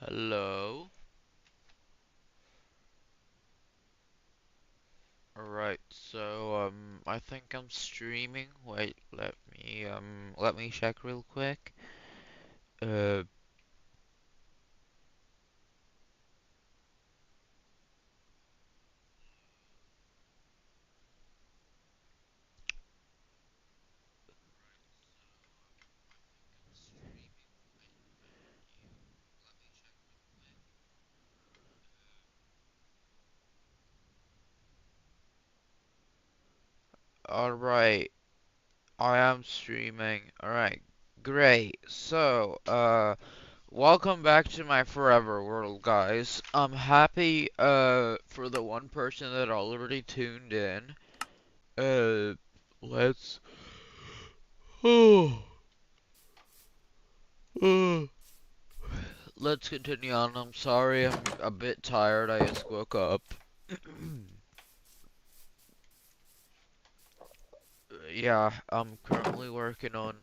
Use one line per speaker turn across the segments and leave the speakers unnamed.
Hello. Alright, so I think I'm streaming. Wait, let me check real quick. Uh alright, I am streaming. Alright, great. Welcome back to my forever world, guys. I'm happy for the one person that already tuned in. Uh let's let's continue on. I'm sorry, I'm a bit tired. I just woke up. Yeah, I'm currently working on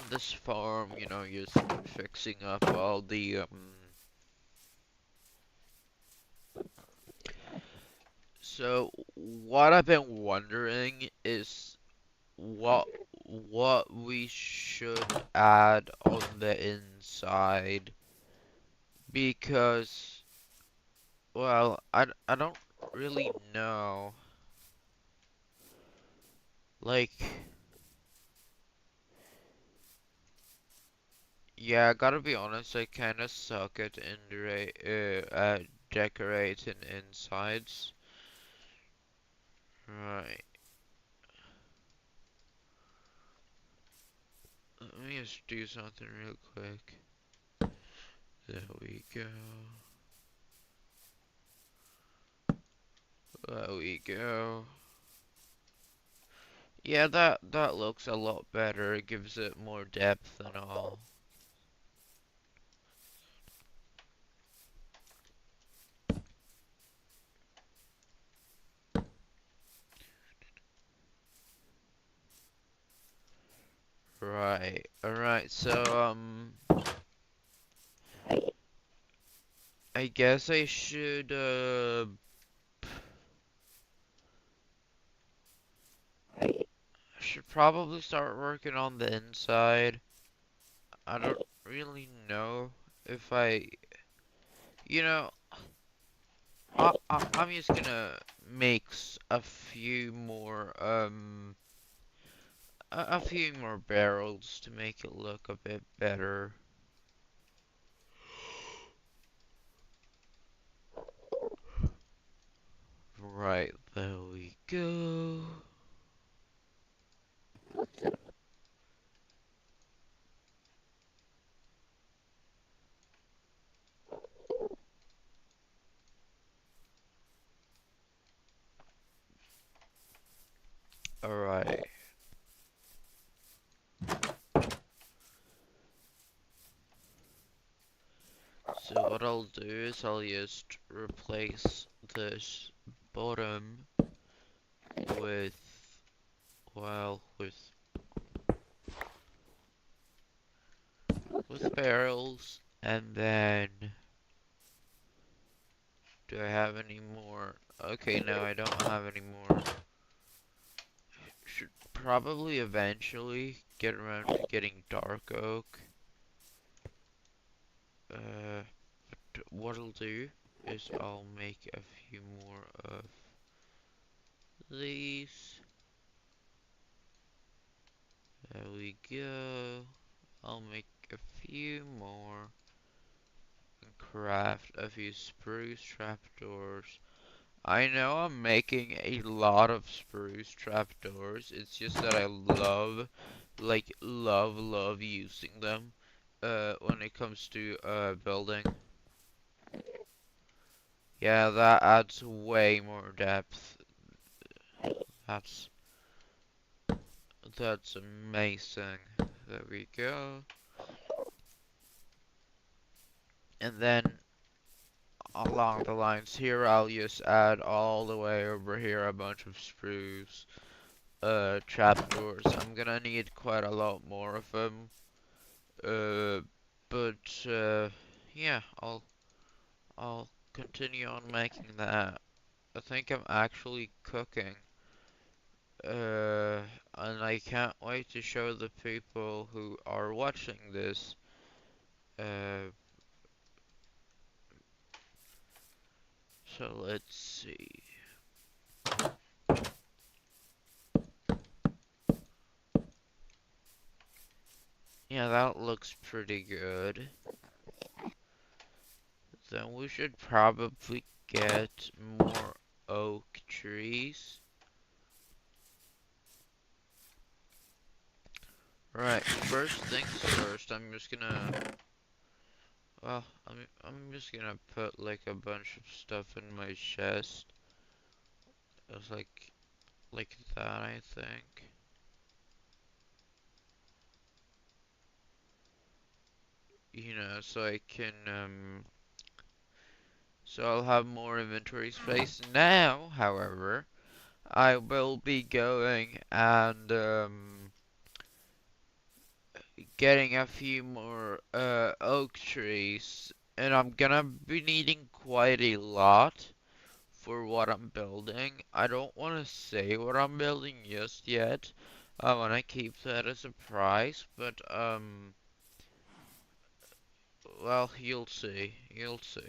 this farm, just fixing up all the so what I've been wondering is what what we should add on the inside because well, I don't really know. Like, yeah, I gotta be honest, I kinda suck at decorating insides. Right. Let me just do something real quick. There we go. There we go. Yeah, that looks a lot better. It gives it more depth and all. Right. Alright, so I guess I should probably start working on the inside. I don't really know if you know, I'm just gonna make a few more barrels to make it look a bit better. Right, there we go. Alright. So what I'll do is I'll just replace this bottom with, well, with barrels, and then do I have any more? Okay, no, I don't have any more. Should probably eventually get around to getting dark oak. What I'll do is I'll make a few more of these. There we go. I'll make a few more and craft a few spruce trapdoors. I know I'm making a lot of spruce trapdoors. It's just that I love using them when it comes to building. Yeah, that adds way more depth. That's that's amazing. There we go. And then along the lines here, I'll just add all the way over here a bunch of spruce. trapdoors. I'm gonna need quite a lot more of them. Uh, but yeah, I'll continue on making that. I think I'm actually cooking. Uh, and I can't wait to show the people who are watching this. Uh, so let's see. Yeah, that looks pretty good. Then we should probably get more oak trees. Right, first things first, I'm just gonna, well, I'm just gonna put like a bunch of stuff in my chest. It's like that, I think. You know, so I can, so I'll have more inventory space. Now, however, I will be going and, getting a few more oak trees, and I'm gonna be needing quite a lot for what I'm building. I don't want to say what I'm building just yet. I want to keep that a surprise, but well, you'll see. You'll see.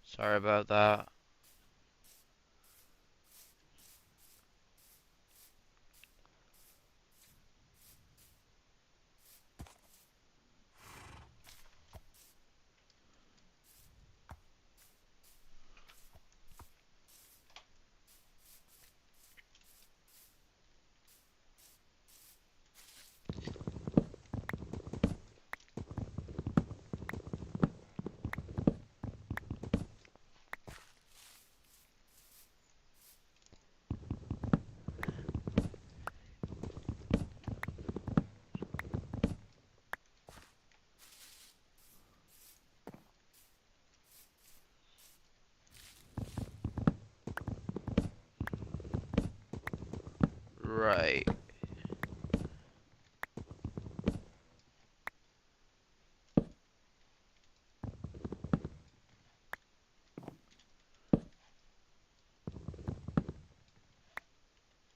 Sorry about that. Right.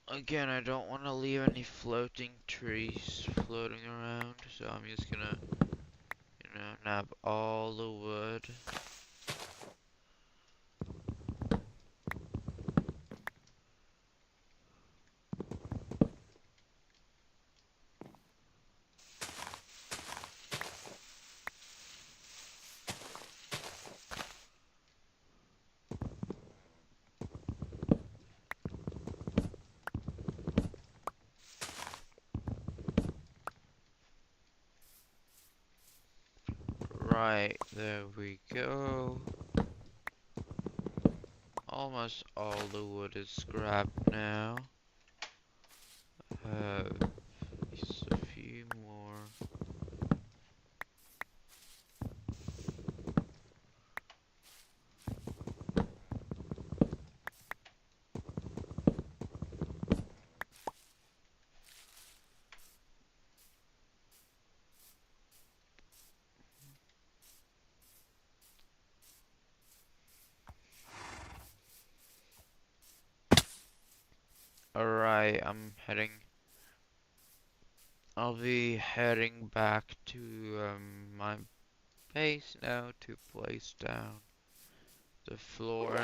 Again, I don't want to leave any floating trees floating around, so I'm just gonna, nab all the wood. Right, there we go. Almost all the wood is scrapped now. Just a few more. Alright, I'll be heading back to my base now to place down the floor.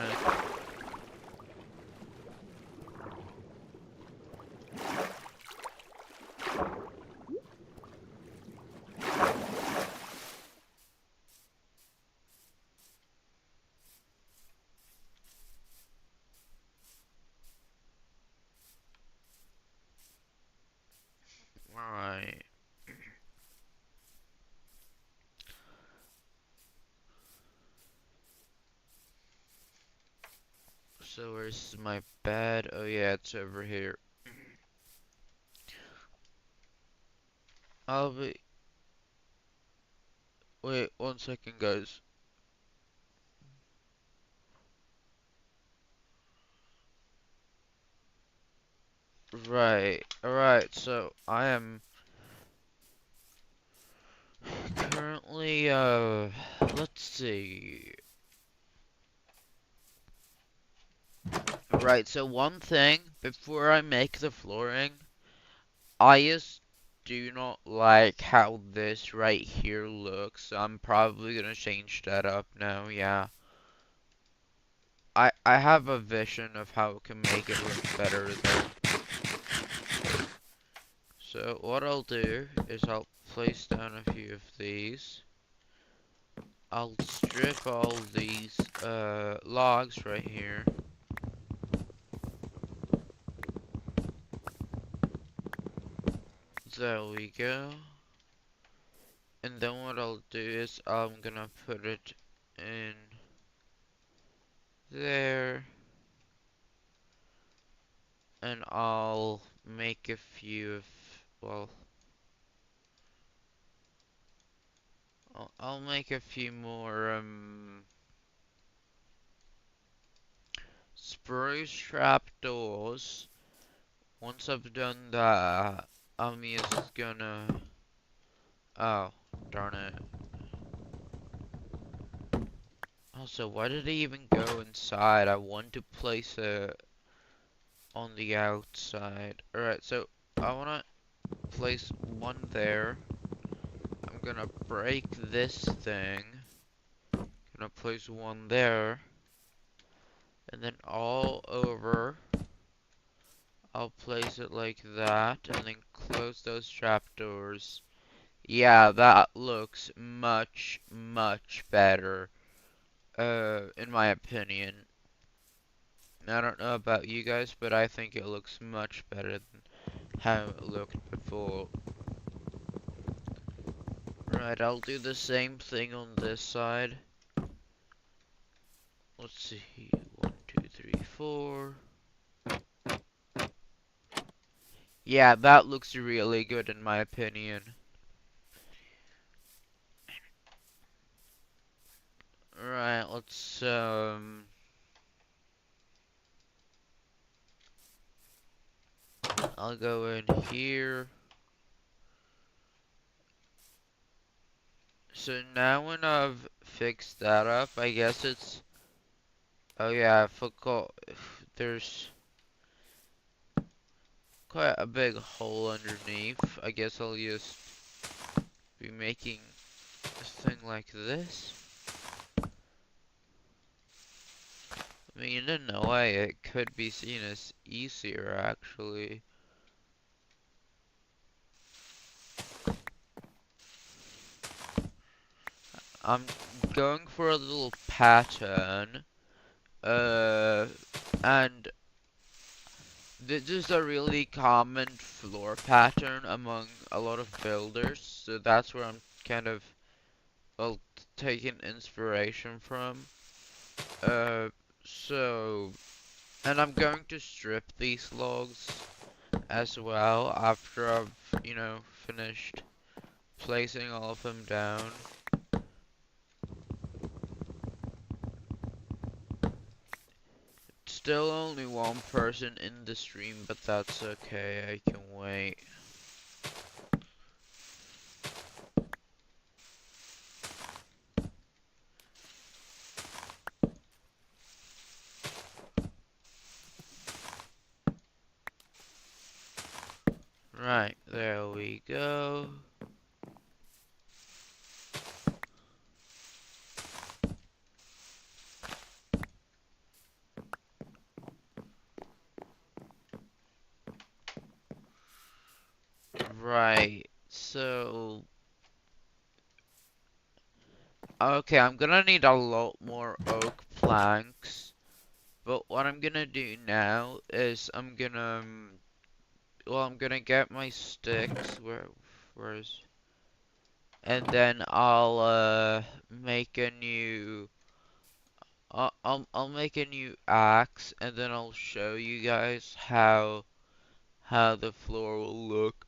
Alright. So where's my bed? Oh yeah, it's over here. I'll be. Wait, 1 second, guys. Right, alright, so I am currently, let's see. Right, so one thing, before I make the flooring, I just do not like how this right here looks, so I'm probably gonna change that up now, yeah. I have a vision of how it can make it look better though. So what I'll do is I'll place down a few of these. I'll strip all these logs right here. There we go. And then what I'll do is I'm gonna put it in there. And I'll make a few of, well, I'll make a few more spruce trapdoors. Once I've done that, I'm just gonna, oh, darn it. Also, why did I even go inside? I want to place it on the outside. Alright, so I wanna place one there. I'm gonna break this thing. Gonna place one there. And then all over, I'll place it like that. And then close those trapdoors. Yeah, that looks much, much better. In my opinion. I don't know about you guys, but I think it looks much better than how it looked before. Right, I'll do the same thing on this side. Let's see, 1, 2, 3, 4. Yeah, that looks really good in my opinion. Right, let's, I'll go in here. So now when I've fixed that up, I guess it's, oh yeah, I forgot, there's quite a big hole underneath. I guess I'll just be making a thing like this. I mean, in a way, it could be seen as easier, actually. I'm going for a little pattern, and this is a really common floor pattern among a lot of builders, so that's where I'm kind of, well, taking inspiration from. Uh, so, and I'm going to strip these logs as well after I've, finished placing all of them down. Still only one person in the stream, but that's okay, I can wait. Right, there we go. Right, so... Okay, I'm gonna need a lot more oak planks. But what I'm gonna do now is I'm gonna get my sticks. Where's... And then I'll, make a new... I'll make a new axe and then I'll show you guys how the floor will look.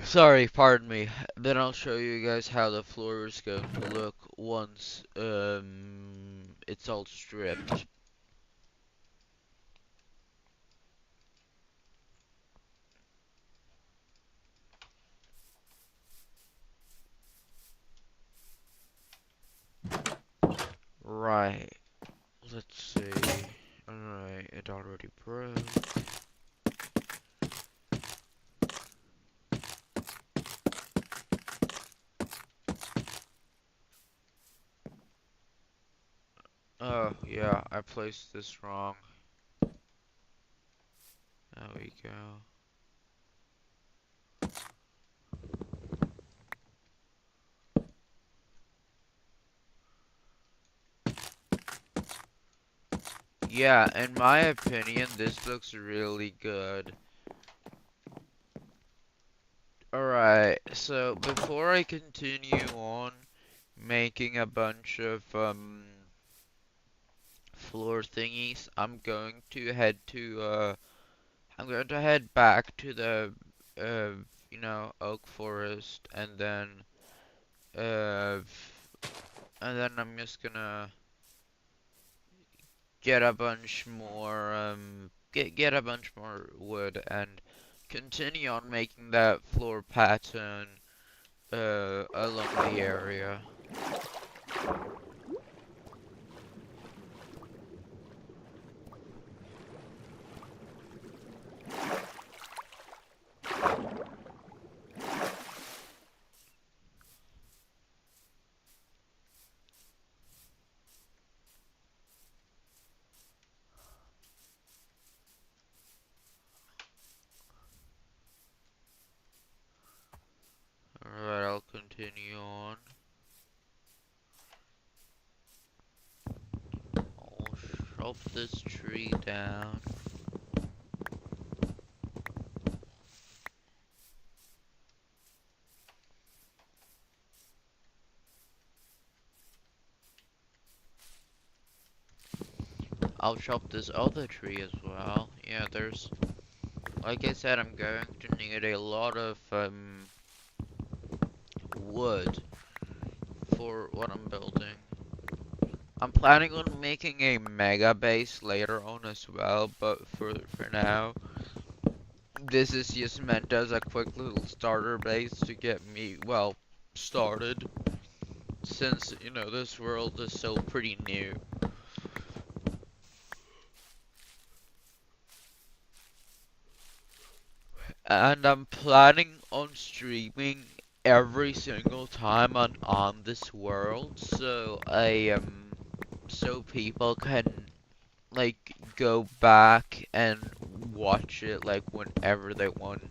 Sorry, pardon me. Then I'll show you guys how the floor is going to look once it's all stripped. Right. Let's see. Alright, it already broke. Oh, yeah, I placed this wrong. There we go. Yeah, in my opinion, this looks really good. Alright, so before I continue on making a bunch of floor thingies, I'm going to head back to the oak forest uh and then I'm just gonna get a bunch more get a bunch more wood and continue on making that floor pattern along the area. Alright, I'll continue on. I'll chop this tree down. I'll chop this other tree as well. Yeah, like I said, I'm going to need a lot of wood for what I'm building. I'm planning on making a mega base later on as well, but for now, this is just meant as a quick little starter base to get me, well, started. Since, this world is still pretty new. And I'm planning on streaming every single time I'm on this world, so people can like go back and watch it like whenever they want.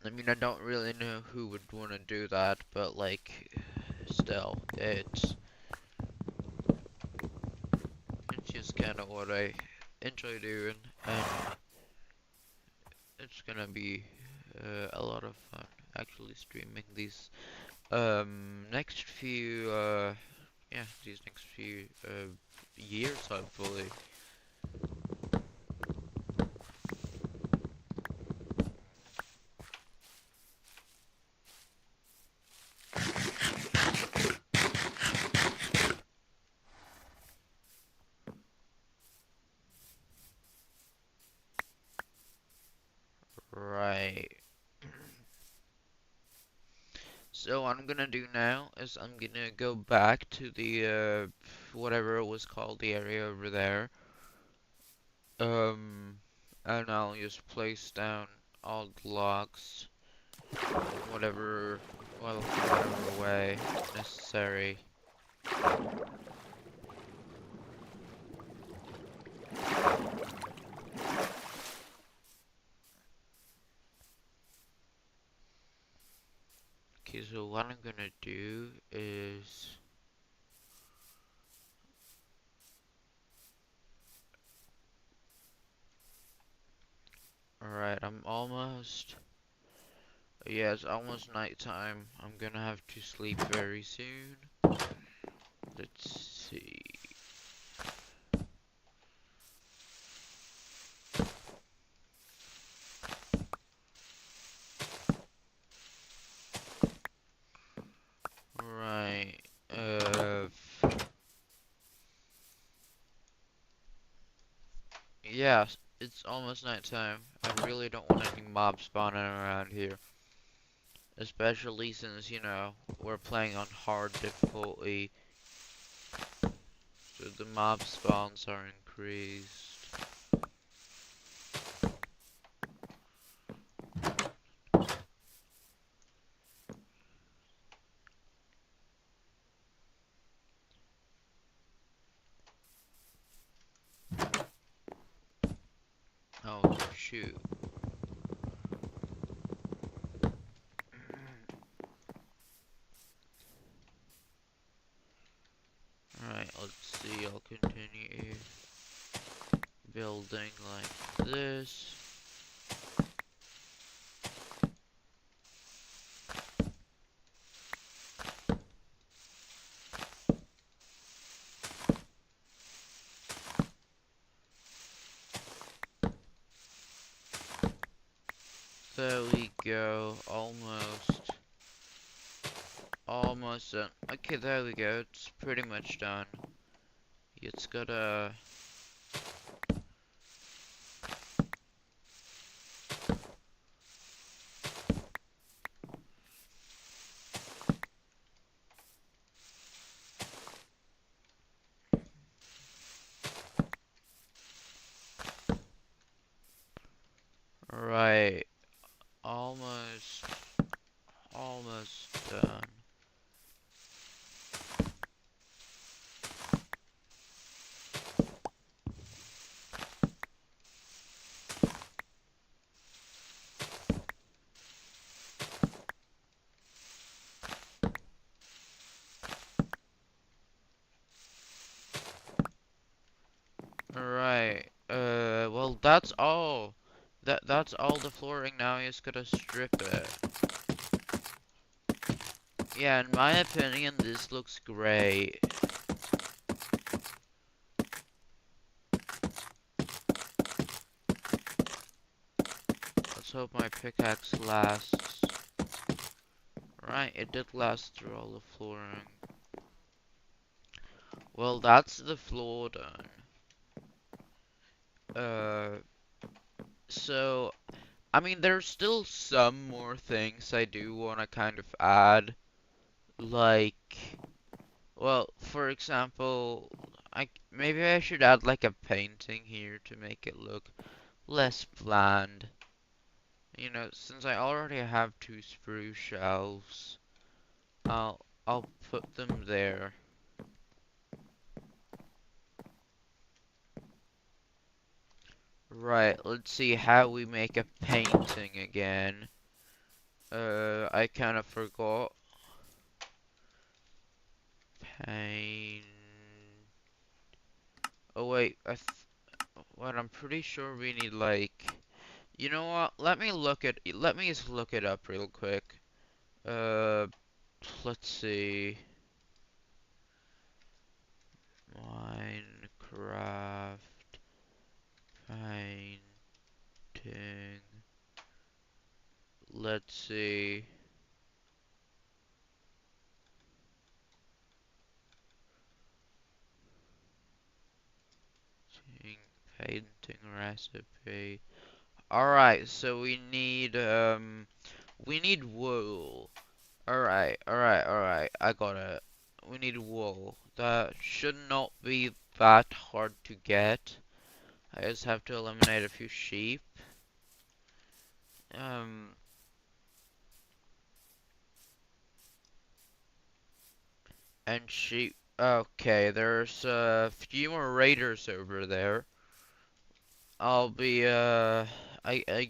I mean, I don't really know who would want to do that, but like, still, it's just kind of what I enjoy doing, and it's gonna be a lot of fun actually streaming these next few these next few years hopefully. Right. So what I'm gonna do now is I'm gonna go back to the whatever it was called, the area over there. Um and I'll just place down all the logs whatever whatever way necessary. Okay, so what I'm gonna do is alright, I'm almost Yeah, it's almost nighttime. I'm gonna have to sleep very soon. Let's see. Right. Uh, yeah, it's almost nighttime. I really don't want any mobs spawning around here. Especially since, we're playing on hard difficulty, so the mob spawns are increased. Oh, shoot. Alright, let's see, I'll continue building like this. There we go, almost. Almost done. Okay, there we go, it's pretty much done. It's gotta... Right, almost, almost done. Alright, well that's all. That's all the flooring now, you just gotta strip it. Yeah, in my opinion, this looks great. Let's hope my pickaxe lasts. Right, it did last through all the flooring. Well, that's the floor done. Uh, so, I mean, there's still some more things I do want to kind of add. Like, well, for example, maybe I should add like a painting here to make it look less bland. Since I already have two spruce shelves, I'll put them there. Right, let's see how we make a painting again. I kind of forgot. Paint. Oh wait, what? I'm pretty sure we need like. You know what? Let me just look it up real quick. Uh, let's see. Minecraft painting. Let's see. Painting recipe. Alright, so we need wool. Alright, I got it. We need wool. That should not be that hard to get. I just have to eliminate a few sheep. Um, and sheep. Okay, there's a few more raiders over there. I'll be, I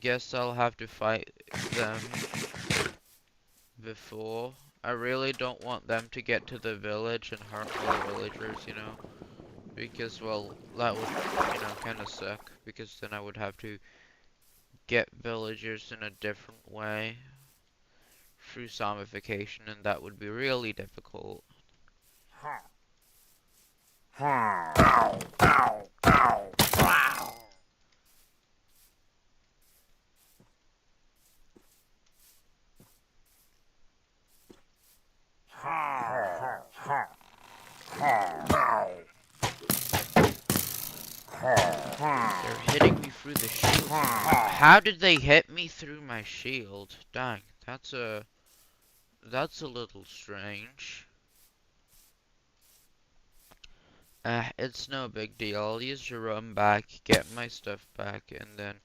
guess I'll have to fight them before. I really don't want them to get to the village and harm all the villagers. Because, well, that would, kind of suck. Because then I would have to get villagers in a different way. through zombification, and that would be really difficult. They're hitting me through the shield. How did they hit me through my shield? Dang, that's a little strange. It's no big deal. I'll use your run back, get my stuff back, and then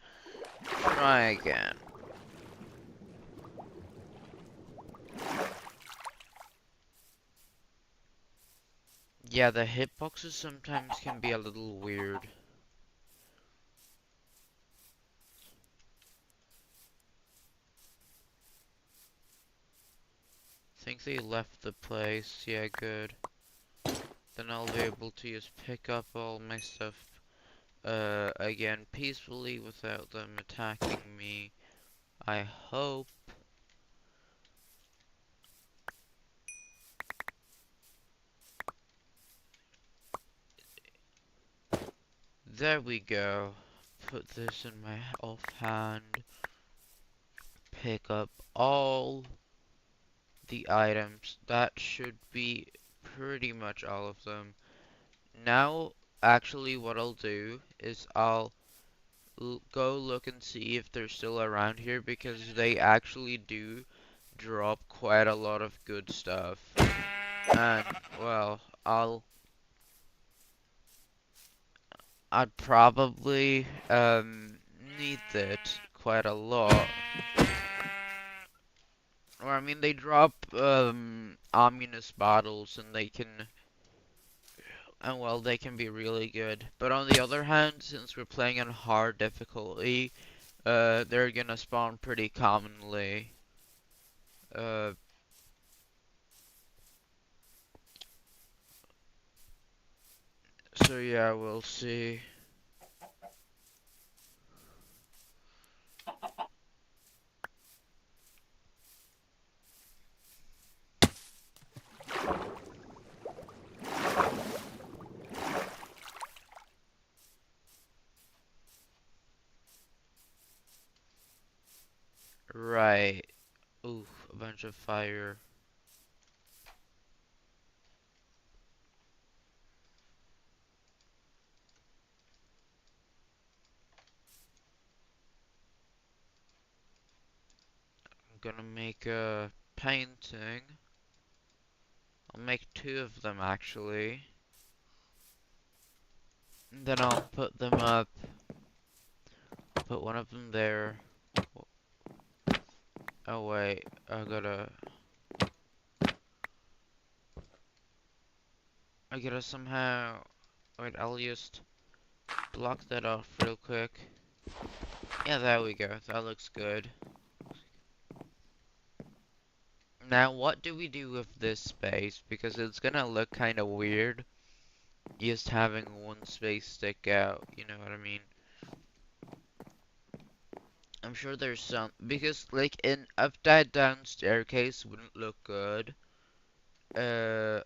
try again. Yeah, the hitboxes sometimes can be a little weird. Think they left the place. Yeah, good. Then I'll be able to just pick up all my stuff again peacefully without them attacking me. I hope. There we go. Put this in my offhand. Pick up all the items. That should be pretty much all of them. Now, actually, what I'll do is I'll go look and see if they're still around here because they actually do drop quite a lot of good stuff. And, well, I'd probably need that quite a lot. Or I mean they drop ominous bottles and well they can be really good. But on the other hand, since we're playing on hard difficulty, they're gonna spawn pretty commonly. Uh so yeah, we'll see. Right. Ooh, a bunch of fire. I'm gonna make a painting. I'll make two of them actually. And then I'll put them up. Put one of them there. Oh wait, I gotta somehow, wait, I'll just block that off real quick. Yeah, there we go, that looks good. Now, what do we do with this space? Because it's gonna look kinda weird, just having one space stick out, you know what I mean? I'm sure there's some, because, like, if that down staircase wouldn't look good. Uh,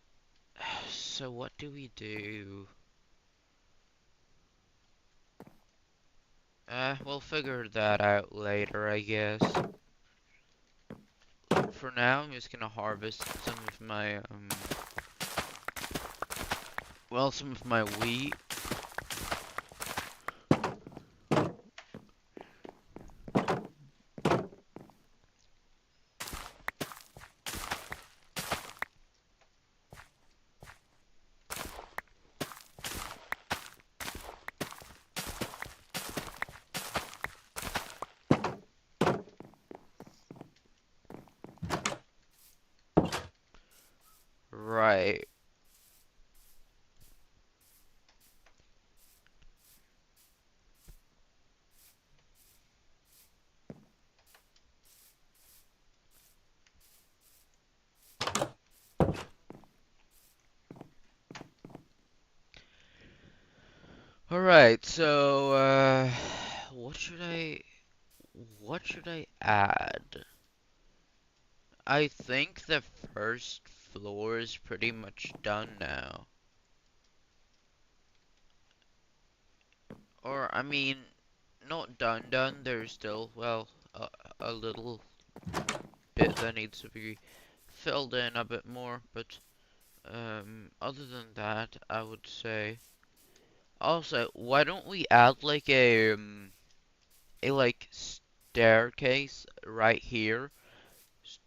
so what do we do? We'll figure that out later, I guess. For now, I'm just gonna harvest some of my, some of my wheat. Right. Alright, so, what should I add? I think the first floor is pretty much done now. Or, I mean, not done. There's still, well, a little bit that needs to be filled in a bit more, but other than that, I would say. Also, why don't we add like a like staircase right here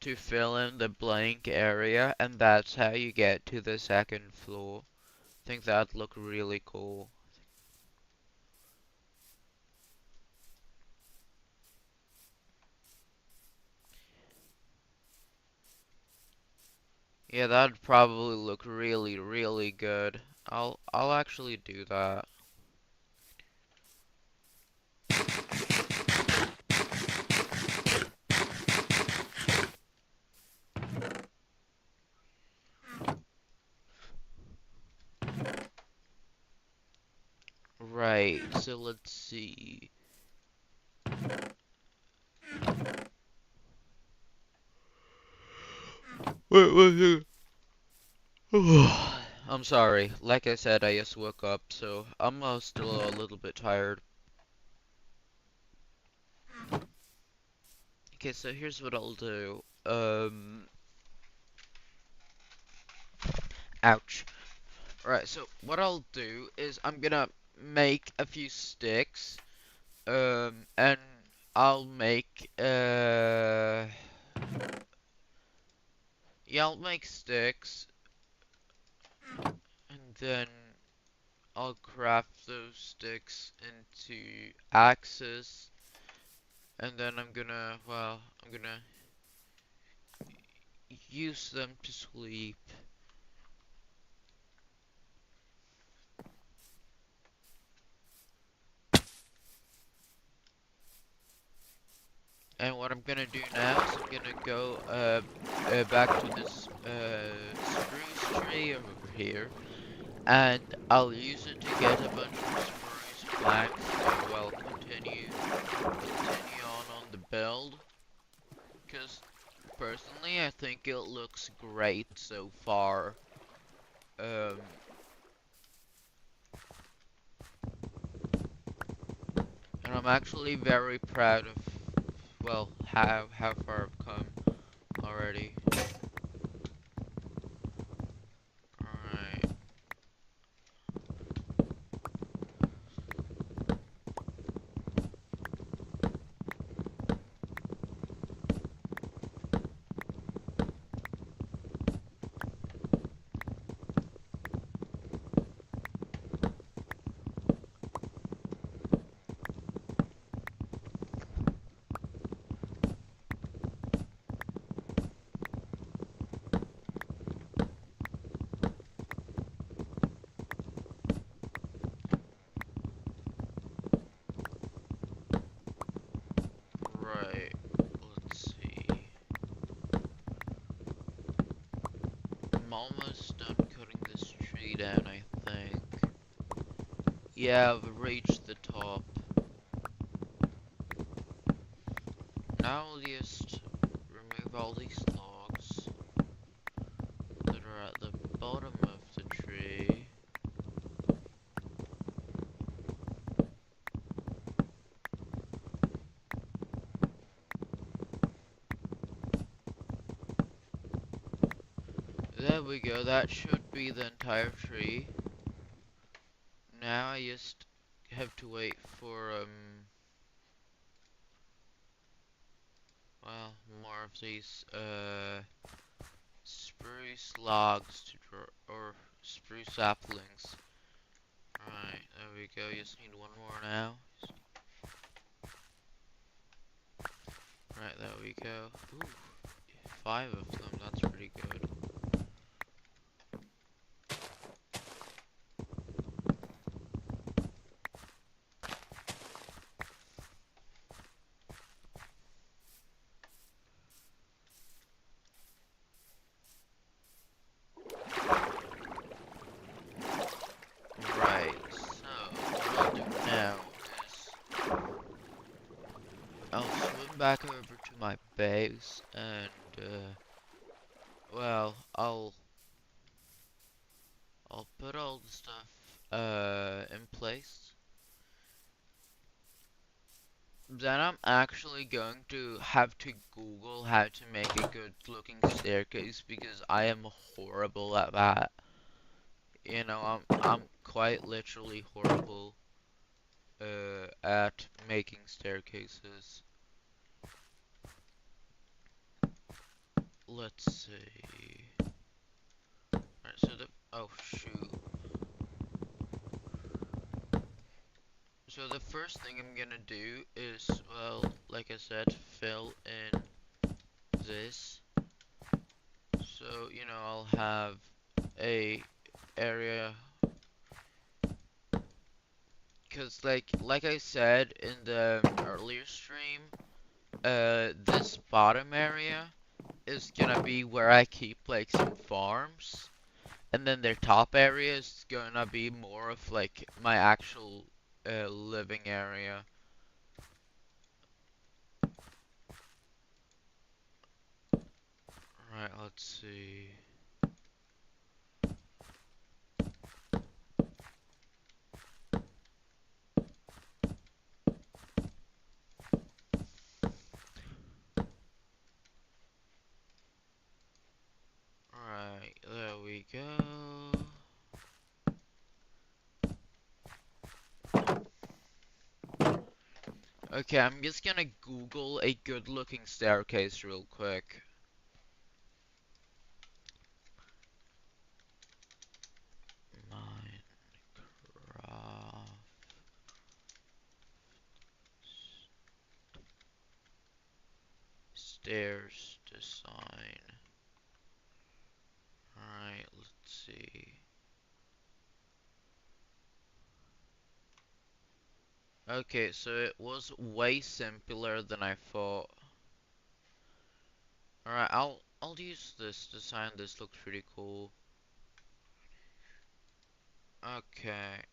to fill in the blank area, and that's how you get to the second floor. I think that'd look really cool. Yeah, that'd probably look really, really good. I'll actually do that. Right, so let's see. Wait. I'm sorry. Like I said, I just woke up, so I'm still a little bit tired. Okay, so here's what I'll do. Ouch. Right, so what I'll do is I'm gonna make a few sticks, and I'll make, yeah, I'll make sticks, and then I'll craft those sticks into axes, and then I'm gonna use them to sleep. And what I'm gonna do now is I'm gonna go back to this spruce tree over here, and I'll use it to get a bunch of spruce planks to well continue on the build. Because personally, I think it looks great so far. Um, and I'm actually very proud of well how far I've come already. Alright. Right. Let's see. I'm almost done cutting this tree down, I think. Yeah, I've reached the top. Now I'll just remove all these logs that are at the bottom of the tree. There we go, that should be the entire tree. Now I just have to wait for, well, more of these, spruce logs to draw, or spruce saplings. Right, there we go, just need one more now. Right, there we go. Ooh, 5 of them, that's pretty good. Right, so what I'll do now is I'll swim back over to my base and Well, I'll put all the stuff in place. Then I'm actually going to have to Google how to make a good looking staircase because I am horrible at that. You know, I'm quite literally horrible at making staircases. Let's see. Right, so the oh shoot. So the first thing I'm gonna do is, well, like I said, fill in this. So, you know, I'll have a area, cause like I said in the earlier stream, this bottom area is gonna be where I keep like some farms, and then their top area is gonna be more of like my actual living area. Right, let's see. Right, there we go. Okay, I'm just gonna Google a good looking staircase real quick. Minecraft stairs design. Alright, let's see. Okay, so it was way simpler than I thought. Alright, I'll use this design. This looks pretty cool. Okay,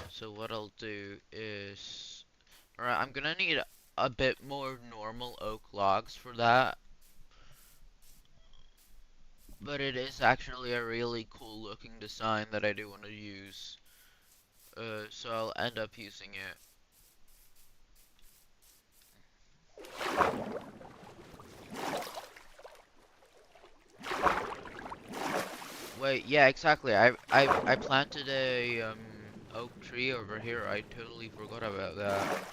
so what I'll do is, alright, I'm gonna need a bit more normal oak logs for that, but it is actually a really cool looking design that I do want to use. So I'll end up using it. Wait, yeah, exactly. I planted a oak tree over here. I totally forgot about that.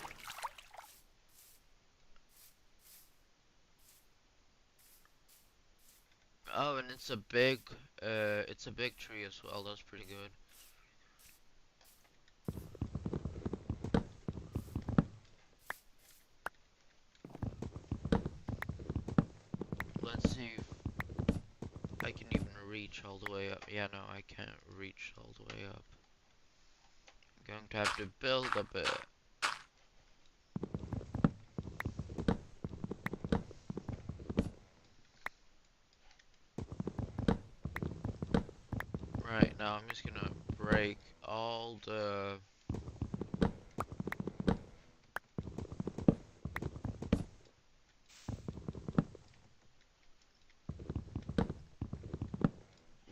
Oh, and it's a big tree as well. That's pretty good. Let's see if I can even reach all the way up. Yeah, no, I can't reach all the way up. I'm going to have to build a bit. Right, now I'm just gonna break all the...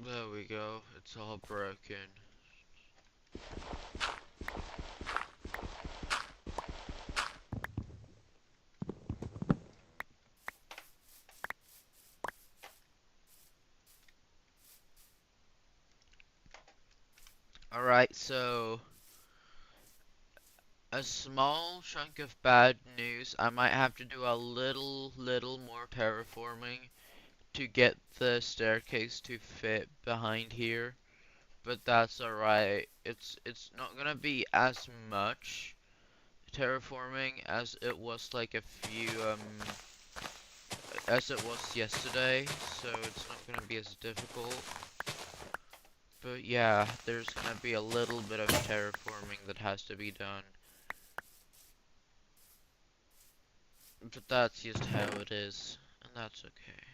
There we go. It's all broken. Alright, so a small chunk of bad news. I might have to do a little more terraforming to get the staircase to fit behind here, but that's alright. It's not gonna be as much terraforming as it was like a few as it was yesterday, so it's not gonna be as difficult. But yeah, there's gonna be a little bit of terraforming that has to be done. But that's just how it is, and that's okay.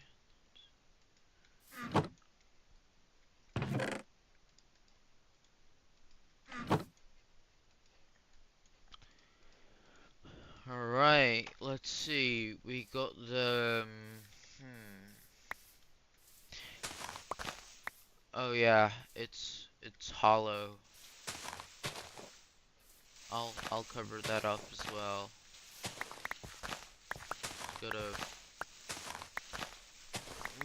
Alright, let's see. We got the... Hmm. Oh yeah, it's hollow. I'll cover that up as well. Gotta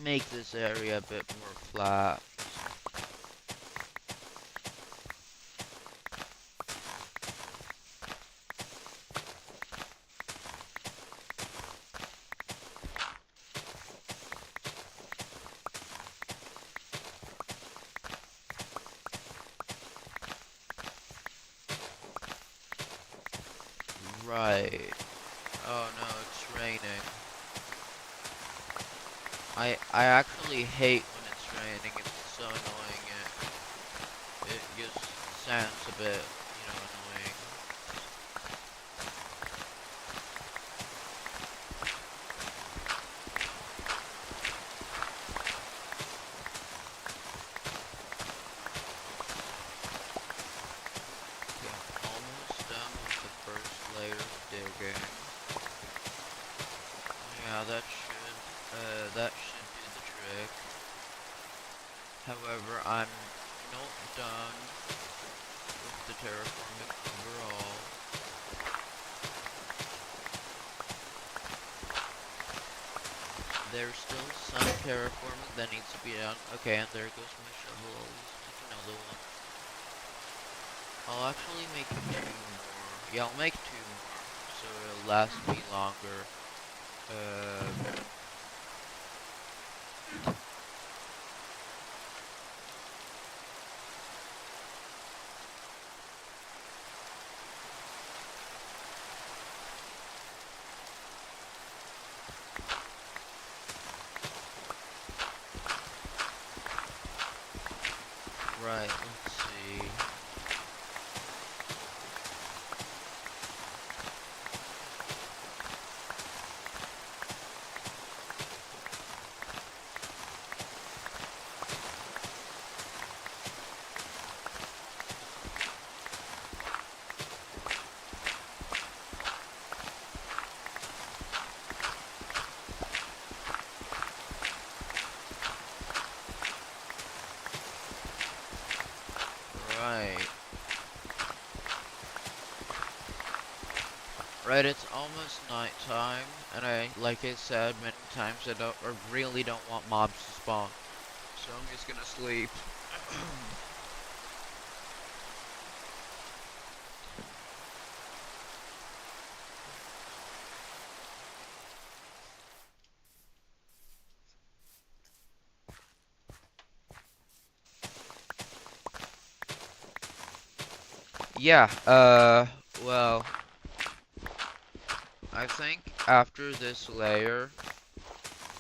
make this area a bit more flat. Right. Oh no, it's raining. I actually hate when it's raining. It's so annoying. It just sounds a bit, annoying. Okay, I'm almost done with the first layer of digging. Yeah, that should do the trick. However, I'm not done with the terraforming overall. There's still some terraforming that needs to be done. Okay, and there goes my shovel. I'll just make another one. I'll actually make 2 more. Yeah, I'll make 2 more, so it'll last me longer. Uh, right, let's see. Right. Right, it's almost nighttime, and like I said many times, I really don't want mobs to spawn. So I'm just gonna sleep. Yeah, well, I think after this layer,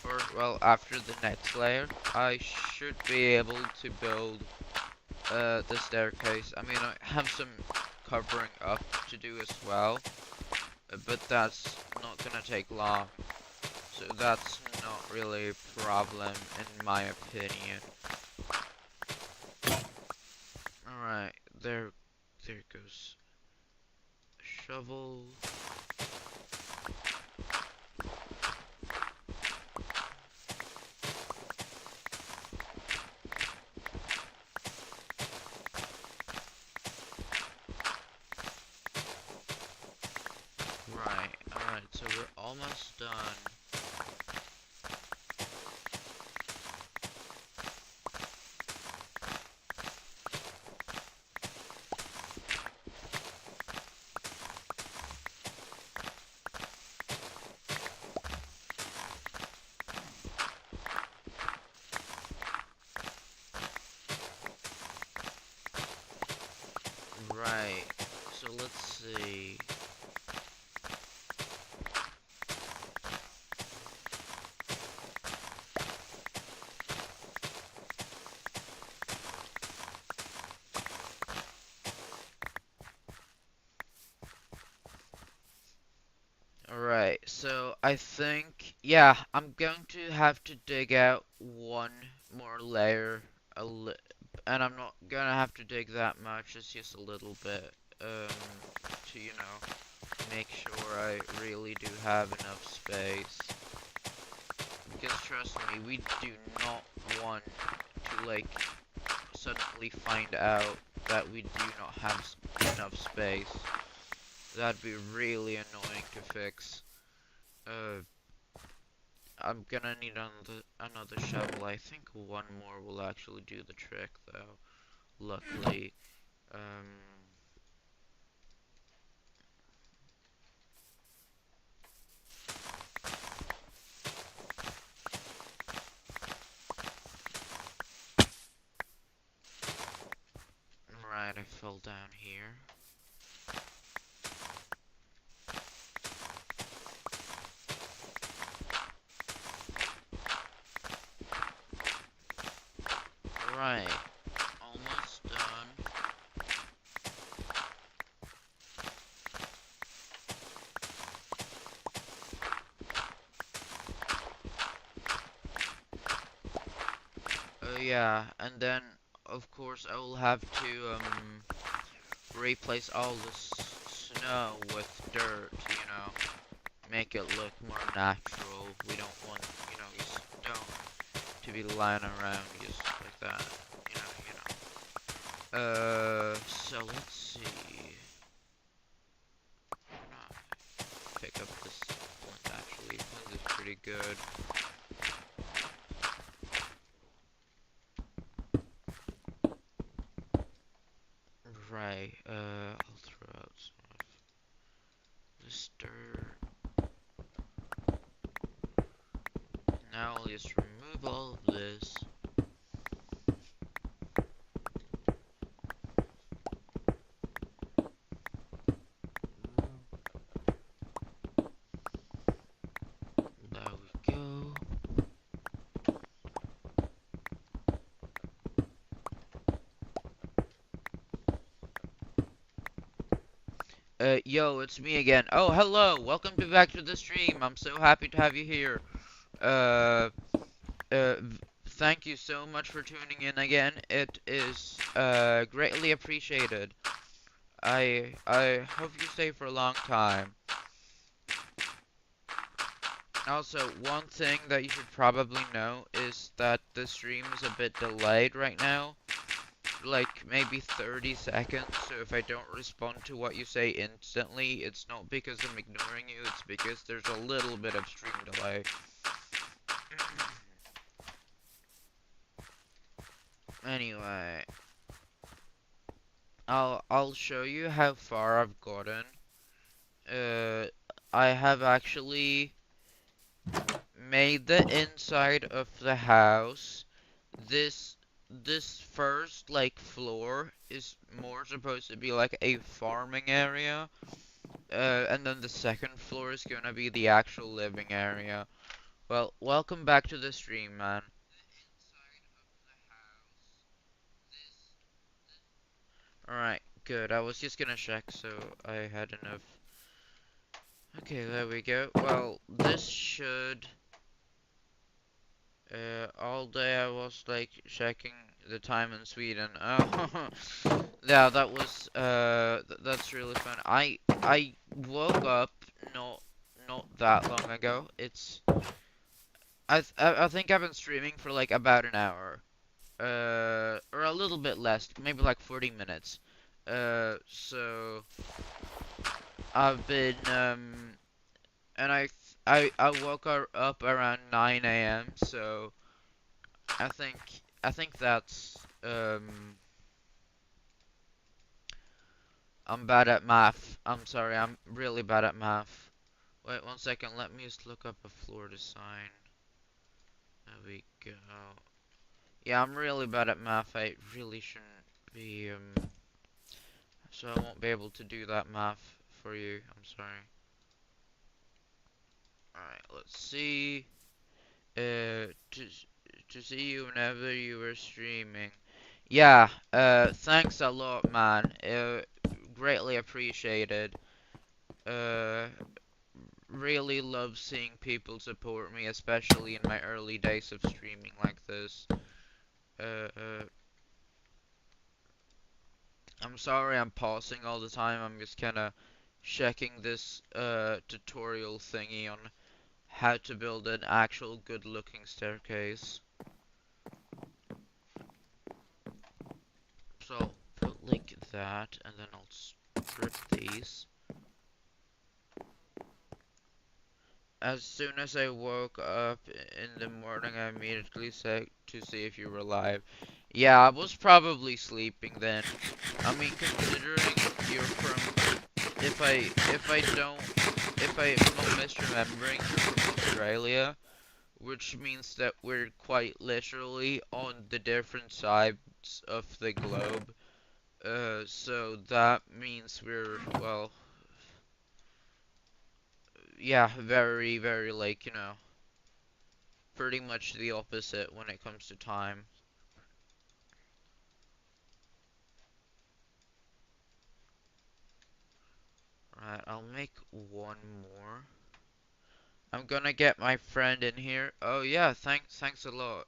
or, well, after the next layer, I should be able to build, the staircase. I mean, I have some covering up to do as well, but that's not gonna take long. So that's not really a problem, in my opinion. Alright, there goes a shovel. Right, alright, so we're almost done. Right, so let's see. Alright, so I think, yeah, I'm going to have to dig out one more layer, and I'm not gonna have to dig that much, it's just a little bit, to, make sure I really do have enough space. Because trust me, we do not want to, like, suddenly find out that we do not have enough space. That'd be really annoying to fix. Uh, I'm gonna need another shovel. I think one more will actually do the trick, though. Luckily. Um, right, I fell down here. Right, almost done. Yeah, and then, of course, I will have to, replace all the snow with dirt, you know, make it look more natural. We don't want, stone to be lying around just like that, so let's see. Pick up this flint, actually. This is pretty good. Right, I'll throw out some of this dirt. Now I'll just remove all of this. There we go. Yo, it's me again. Oh, hello. Welcome back to the stream. I'm so happy to have you here. Uh, Thank you so much for tuning in again. It is, greatly appreciated. I hope you stay for a long time. Also, one thing that you should probably know is that the stream is a bit delayed right now. Like, maybe 30 seconds, so if I don't respond to what you say instantly, it's not because I'm ignoring you, it's because there's a little bit of stream delay. Anyway, I'll show you how far I've gotten. I have actually made the inside of the house. This first, like, floor is more supposed to be like a farming area. And then the second floor is gonna be the actual living area. Well, welcome back to the stream, man. Alright, good. I was just gonna check so I had enough. Okay, there we go. Well, this should... all day I was, like, checking the time in Sweden. Oh, yeah, that was, that's really fun. I woke up not that long ago. I think I've been streaming for, like, about an hour. Or a little bit less, maybe like 40 minutes. So I've been, and I woke up around 9 a.m. So I think I think that's, I'm bad at math. I'm sorry, I'm really bad at math. Wait 1 second, let me just look up a floor design. There we go. Yeah, I'm really bad at math. I really shouldn't be, so I won't be able to do that math for you. I'm sorry. Alright, let's see. To see you whenever you were streaming. Yeah, thanks a lot, man. Greatly appreciated. Uh, really love seeing people support me, especially in my early days of streaming like this. Uh, I'm sorry I'm pausing all the time. I'm just kinda checking this, tutorial thingy on how to build an actual good looking staircase. So I'll put like that, and then I'll strip these. As soon as I woke up in the morning, I immediately said to see if you were alive. Yeah, I was probably sleeping then. I mean, considering you're from, if I'm not misremembering, you're from Australia, which means that we're quite literally on the different sides of the globe. So that means we're, well, yeah, very, very like, pretty much the opposite when it comes to time. Right, I'll make one more. I'm gonna get my friend in here. Oh yeah, thanks a lot.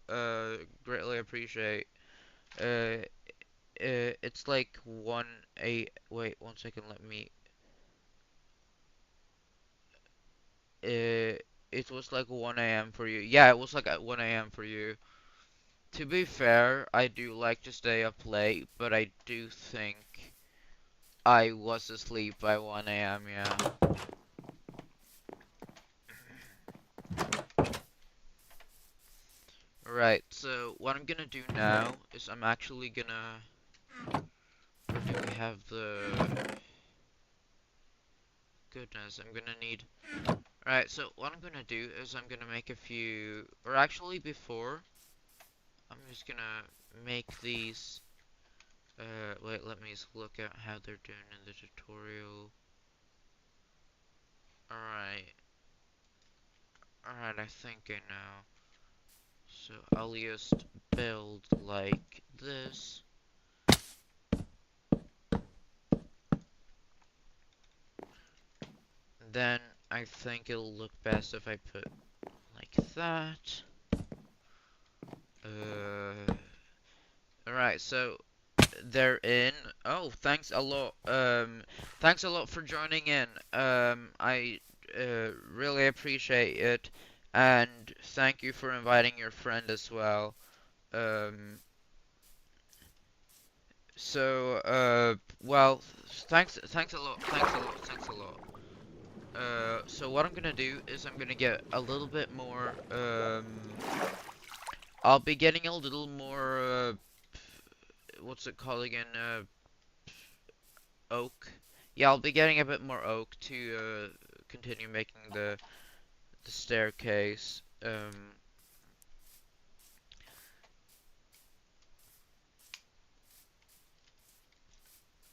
Greatly appreciate. Uh, it's like 1 8. Wait, 1 second. Let me. It was like 1 a.m. for you. Yeah, it was like at 1 a.m. for you. To be fair, I do like to stay up late, but I do think I was asleep by 1 a.m. Yeah. Right, so what I'm gonna do now is I'm actually gonna... Where do we have the... Goodness, I'm gonna need... Alright, so what I'm gonna do is I'm gonna make a few... Or actually before, I'm just gonna make these... wait, let me just look at how they're doing in the tutorial. Alright. Alright, I think I know. So I'll just build like this. Then I think it'll look best if I put like that. Alright, so they're in. Oh, thanks a lot. Thanks a lot for joining in. I really appreciate it, and thank you for inviting your friend as well. Um, well, thanks a lot, thanks a lot. So what I'm gonna do is I'm gonna get a little bit more. I'll be getting a little more. What's it called again? Oak. Yeah, I'll be getting a bit more oak to continue making the staircase.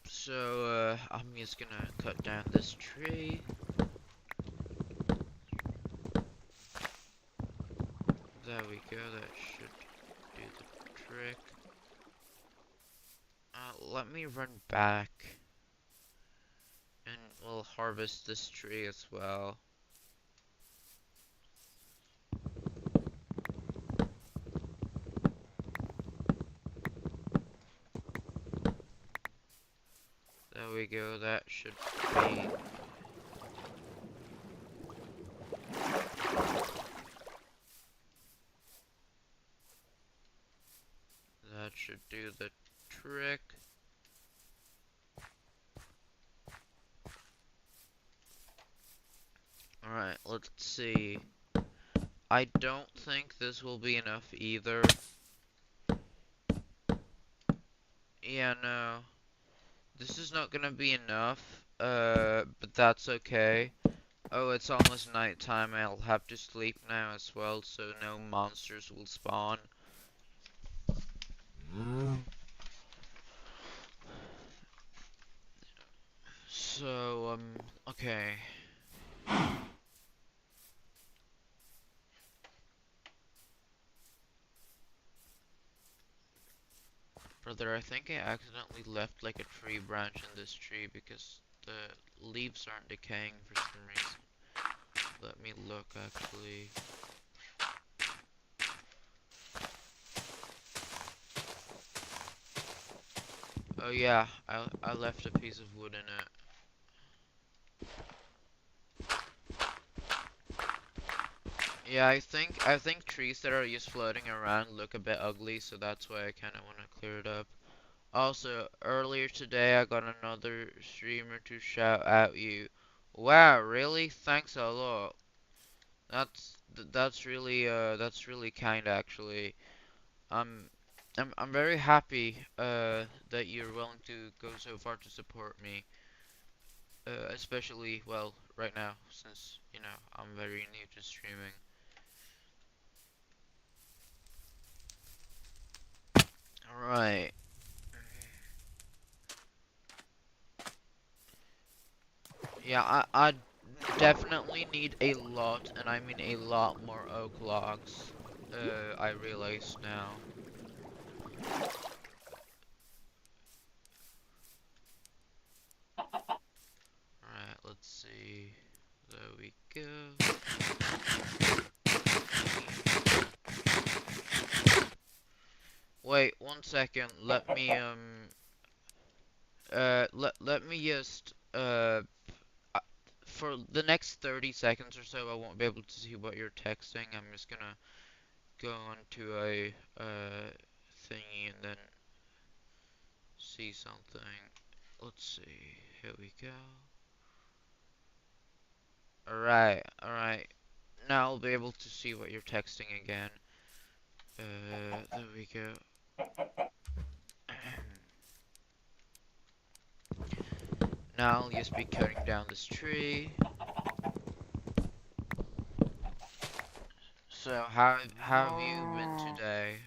So I'm just gonna cut down this tree. There we go. That should do the trick. Let me run back, and we'll harvest this tree as well. There we go. That should be. That should do the trick. Alright, let's see. I don't think this will be enough either. Yeah, no. This is not gonna be enough, but that's okay. Oh, it's almost nighttime. I'll have to sleep now as well, so no monsters will spawn. So, okay. Brother, I think I accidentally left like a tree branch in this tree because the leaves aren't decaying for some reason. Let me look actually. Oh yeah, I left a piece of wood in it. Yeah, I think trees that are just floating around look a bit ugly, so that's why I kind of want to clear it up. Also, earlier today I got another streamer to shout out you. Wow, really? Thanks a lot. That's really kind actually. I'm I'm very happy that you're willing to go so far to support me. Especially well right now since you know I'm very new to streaming. All right. Yeah, I definitely need a lot, and I mean a lot more oak logs. I realize now. Alright, let's see. There we go. Wait, 1 second. Let me just, for the next 30 seconds or so, I won't be able to see what you're texting. I'm just gonna go onto a, thingy and then see something. Let's see. Here we go. Alright. Now I'll be able to see what you're texting again. There we go. Now I'll just be cutting down this tree. So how have you been today?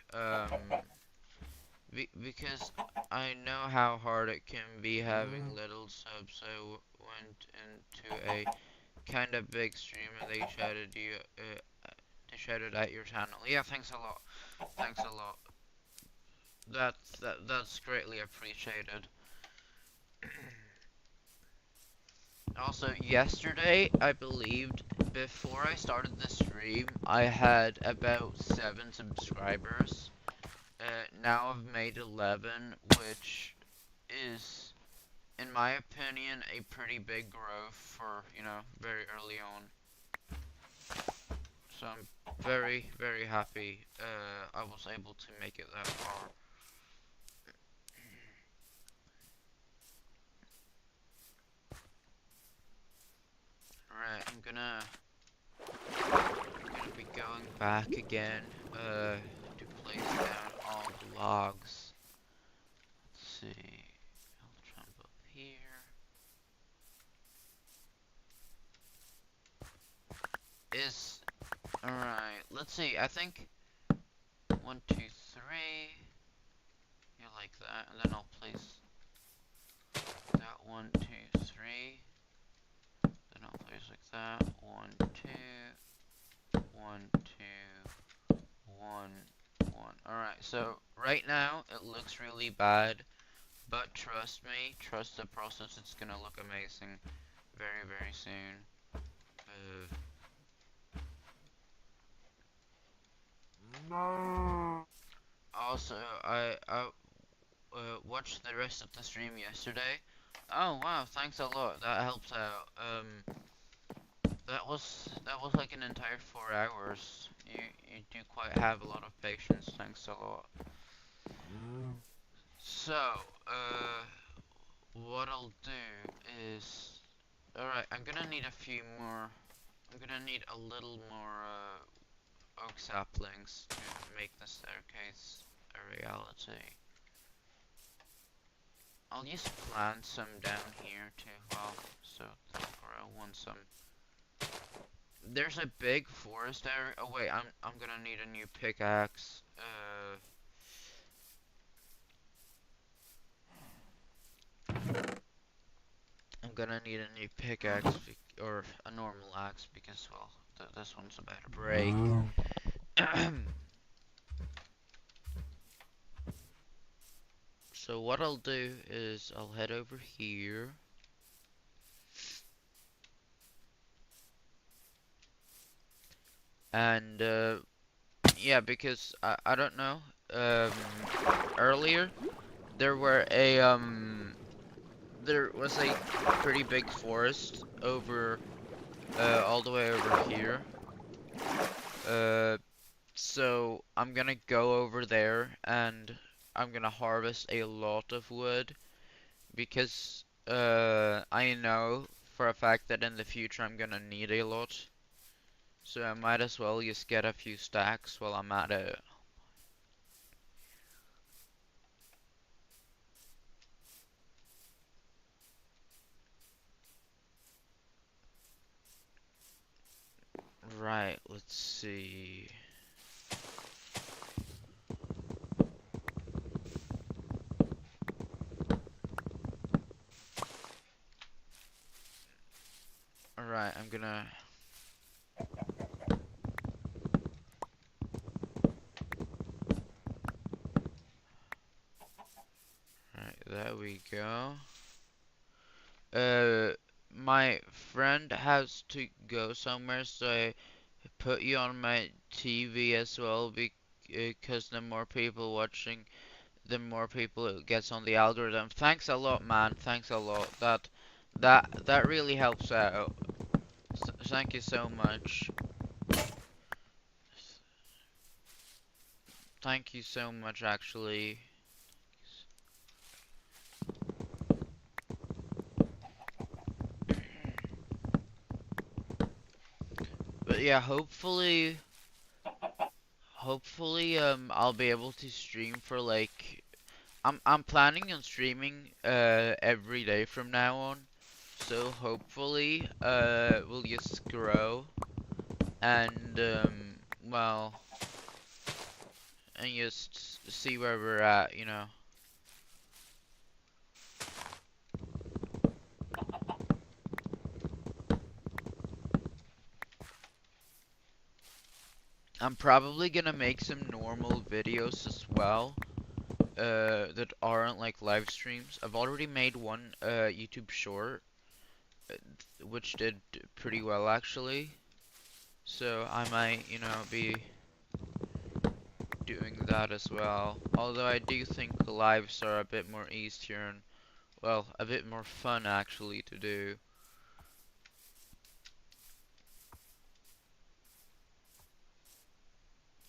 Because I know how hard it can be having little subs. I went into a kind of big stream and they shouted at your channel. Yeah, thanks a lot. Thanks a lot. That's greatly appreciated. Also, yesterday, I believed, before I started the stream, I had about 7 subscribers. Now I've made 11, which is, in my opinion, a pretty big growth for, you know, very early on. So I'm very, very happy I was able to make it that far. Alright, I'm gonna be going back again, to place down all the logs. Let's see, I'll jump up here. Alright, let's see, I think 1, 2, 3, yeah, like that, and then I'll place that 1, 2, 3, then I'll place like that, 1, 2, 1, 2, 1, 1. Alright, so right now it looks really bad, but trust me, trust the process, it's gonna look amazing very, very soon. Also, I watched the rest of the stream yesterday. Oh wow, thanks a lot. That helps out. That was like an entire 4 hours. You do quite have a lot of patience. Thanks a lot. So, what I'll do is, alright, I'm gonna need a few more. I'm gonna need a little more oak saplings to make the staircase a reality. I'll just plant some down here too, well, so they'll grow once some. There's a big forest area. Oh wait, I'm gonna need a new pickaxe. I'm gonna need a new pickaxe or a normal axe because well, this one's about to break. So what I'll do is I'll head over here. And yeah, because I don't know. Earlier there was a pretty big forest over all the way over here. gonna go over there and I'm gonna harvest a lot of wood because I know for a fact that in the future I'm gonna need a lot. So I might as well just get a few stacks while I'm at it. Right, let's see. Alright, I'm gonna... Alright, there we go. Uh, my friend has to go somewhere, so I put you on my TV as well because the more people watching, the more people it gets on the algorithm. Thanks a lot, man. Thanks a lot. That really helps out. Thank you so much. Thank you so much, actually. But yeah, hopefully, I'll be able to stream for like, I'm planning on streaming, every day from now on. So hopefully, we'll just grow and, well, and just see where we're at, you know. I'm probably gonna make some normal videos as well, that aren't like live streams. I've already made one, YouTube short, which did pretty well actually. So I might, you know, be doing that as well. Although I do think the lives are a bit more easier and, well, a bit more fun actually to do.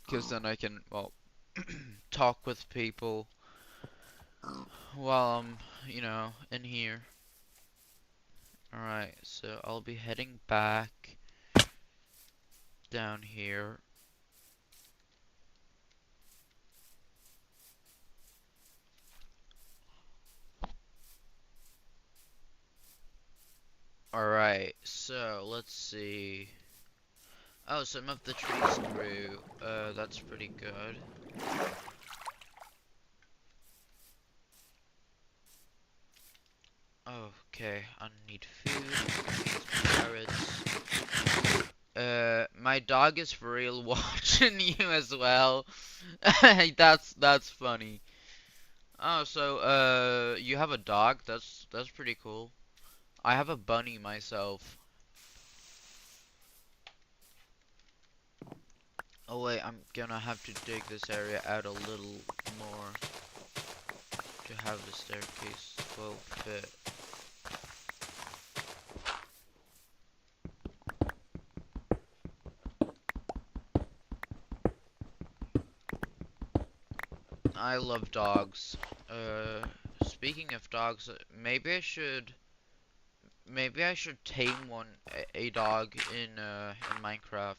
Because then I can, well, talk with people while I'm, you know, in here. Alright, so I'll be heading back down here. Alright, so let's see. Oh, some of the trees grew. That's pretty good. Okay, I need food. Carrots. My dog is for real watching you as well. That's funny. Oh, so you have a dog? That's pretty cool. I have a bunny myself. Oh wait, I'm gonna have to dig this area out a little more to have the staircase well fit. I love dogs. Speaking of dogs, maybe I should tame a dog in Minecraft.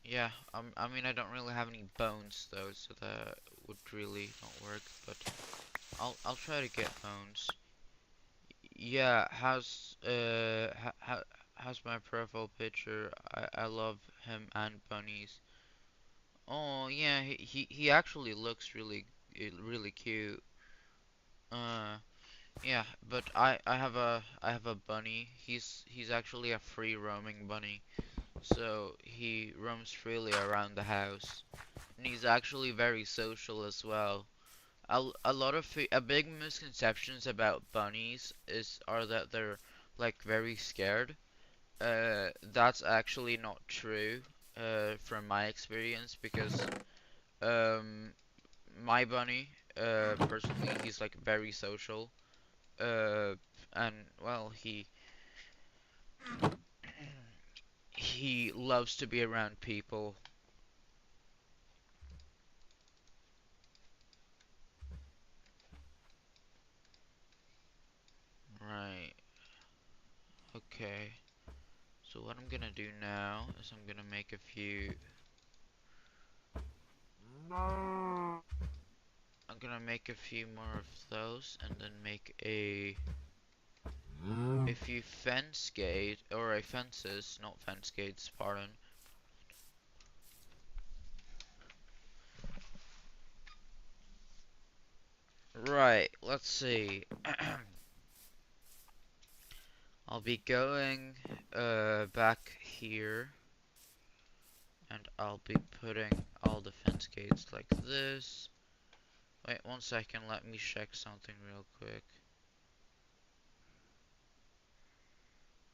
Yeah, I mean I don't really have any bones though, so that would really not work, but I'll try to get bones. Yeah, how's my profile picture? I love him and bunnies. Oh yeah, he actually looks really cute. Uh yeah, but I have a bunny. He's actually a free roaming bunny. So he roams freely around the house. And he's actually very social as well. A big misconceptions about bunnies are that they're like very scared. That's actually not true, from my experience because um my bunny, personally, he's like very social. Uh, and well, he loves to be around people. Right. Okay. So what I'm gonna do now is I'm gonna make a few. I'm gonna make a few more of those and then make a few fence gate or a fences, not fence gates, pardon. Right, let's see. I'll be going back here and I'll be putting all the fence gates like this. Wait 1 second, let me check something real quick.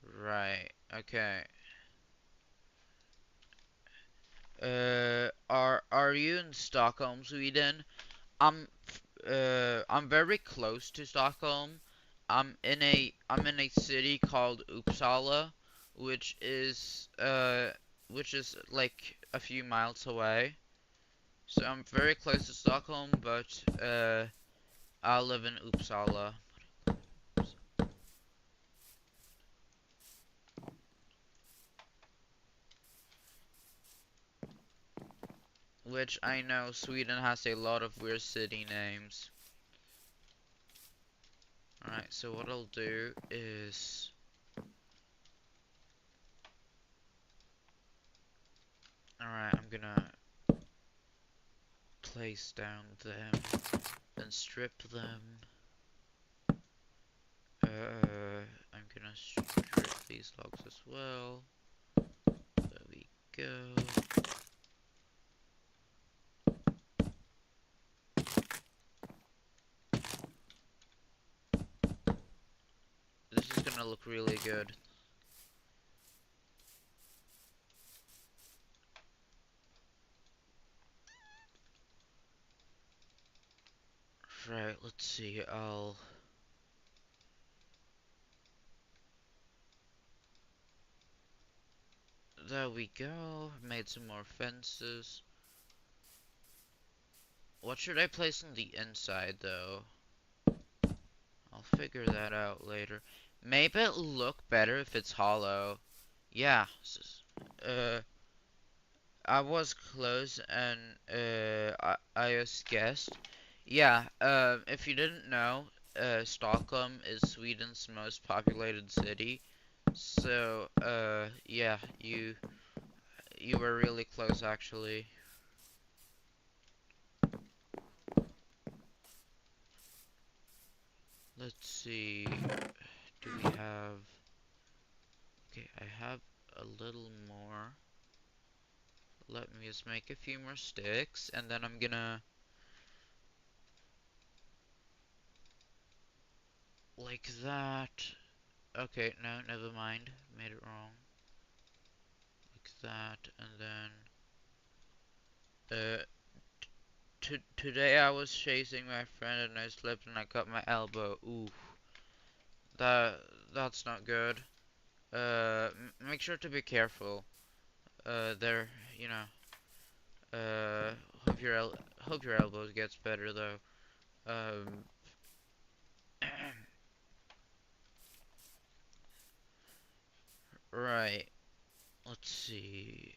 Right, okay. Are you in Stockholm, Sweden? I'm very close to Stockholm. I'm in a city called Uppsala, which is which is like a few miles away. So I'm very close to Stockholm, but I live in Uppsala, which I know Sweden has a lot of weird city names. Alright, so what I'll do is alright, I'm gonna place down them, then strip them. I'm gonna strip these logs as well. There we go. This is gonna look really good. Right, let's see, there we go. Made some more fences. What should I place on the inside, though? I'll figure that out later. Maybe it'll look better if it's hollow. Yeah. Uh, I was close and I just guessed. Yeah. If you didn't know, Stockholm is Sweden's most populated city. So, yeah, you were really close actually. Let's see. Do we have? Okay, I have a little more. Let me just make a few more sticks, and then I'm gonna like that. Okay, no, never mind. Made it wrong. Like that, and then today I was chasing my friend and I slipped and I cut my elbow. Ooh, that that's not good. Make sure to be careful. There, you know. Uh, hope hope your elbow gets better though. Um, right. Let's see.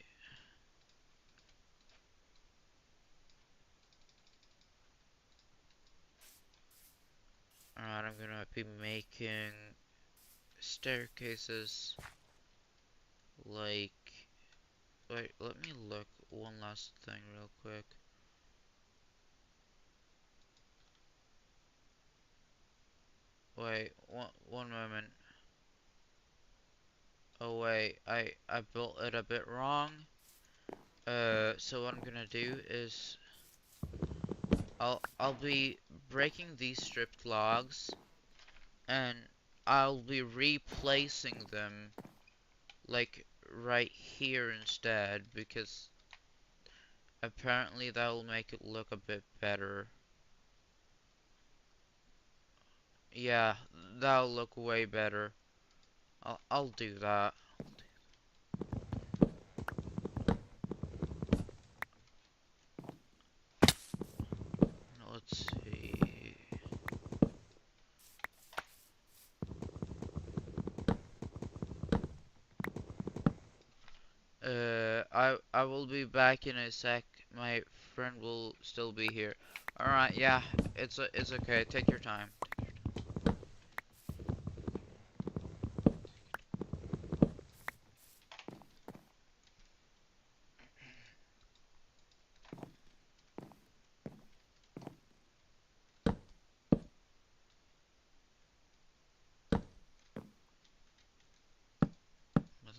Alright, I'm gonna be making staircases like. Wait, let me look one last thing real quick. Wait, one moment. Oh wait, I built it a bit wrong. So what I'm gonna do is I'll be breaking these stripped logs and I'll be replacing them like right here instead because apparently that will make it look a bit better. Yeah, that'll look way better. I'll do that. I will be back in a sec. My friend will still be here. Alright, yeah, it's okay. Take your time.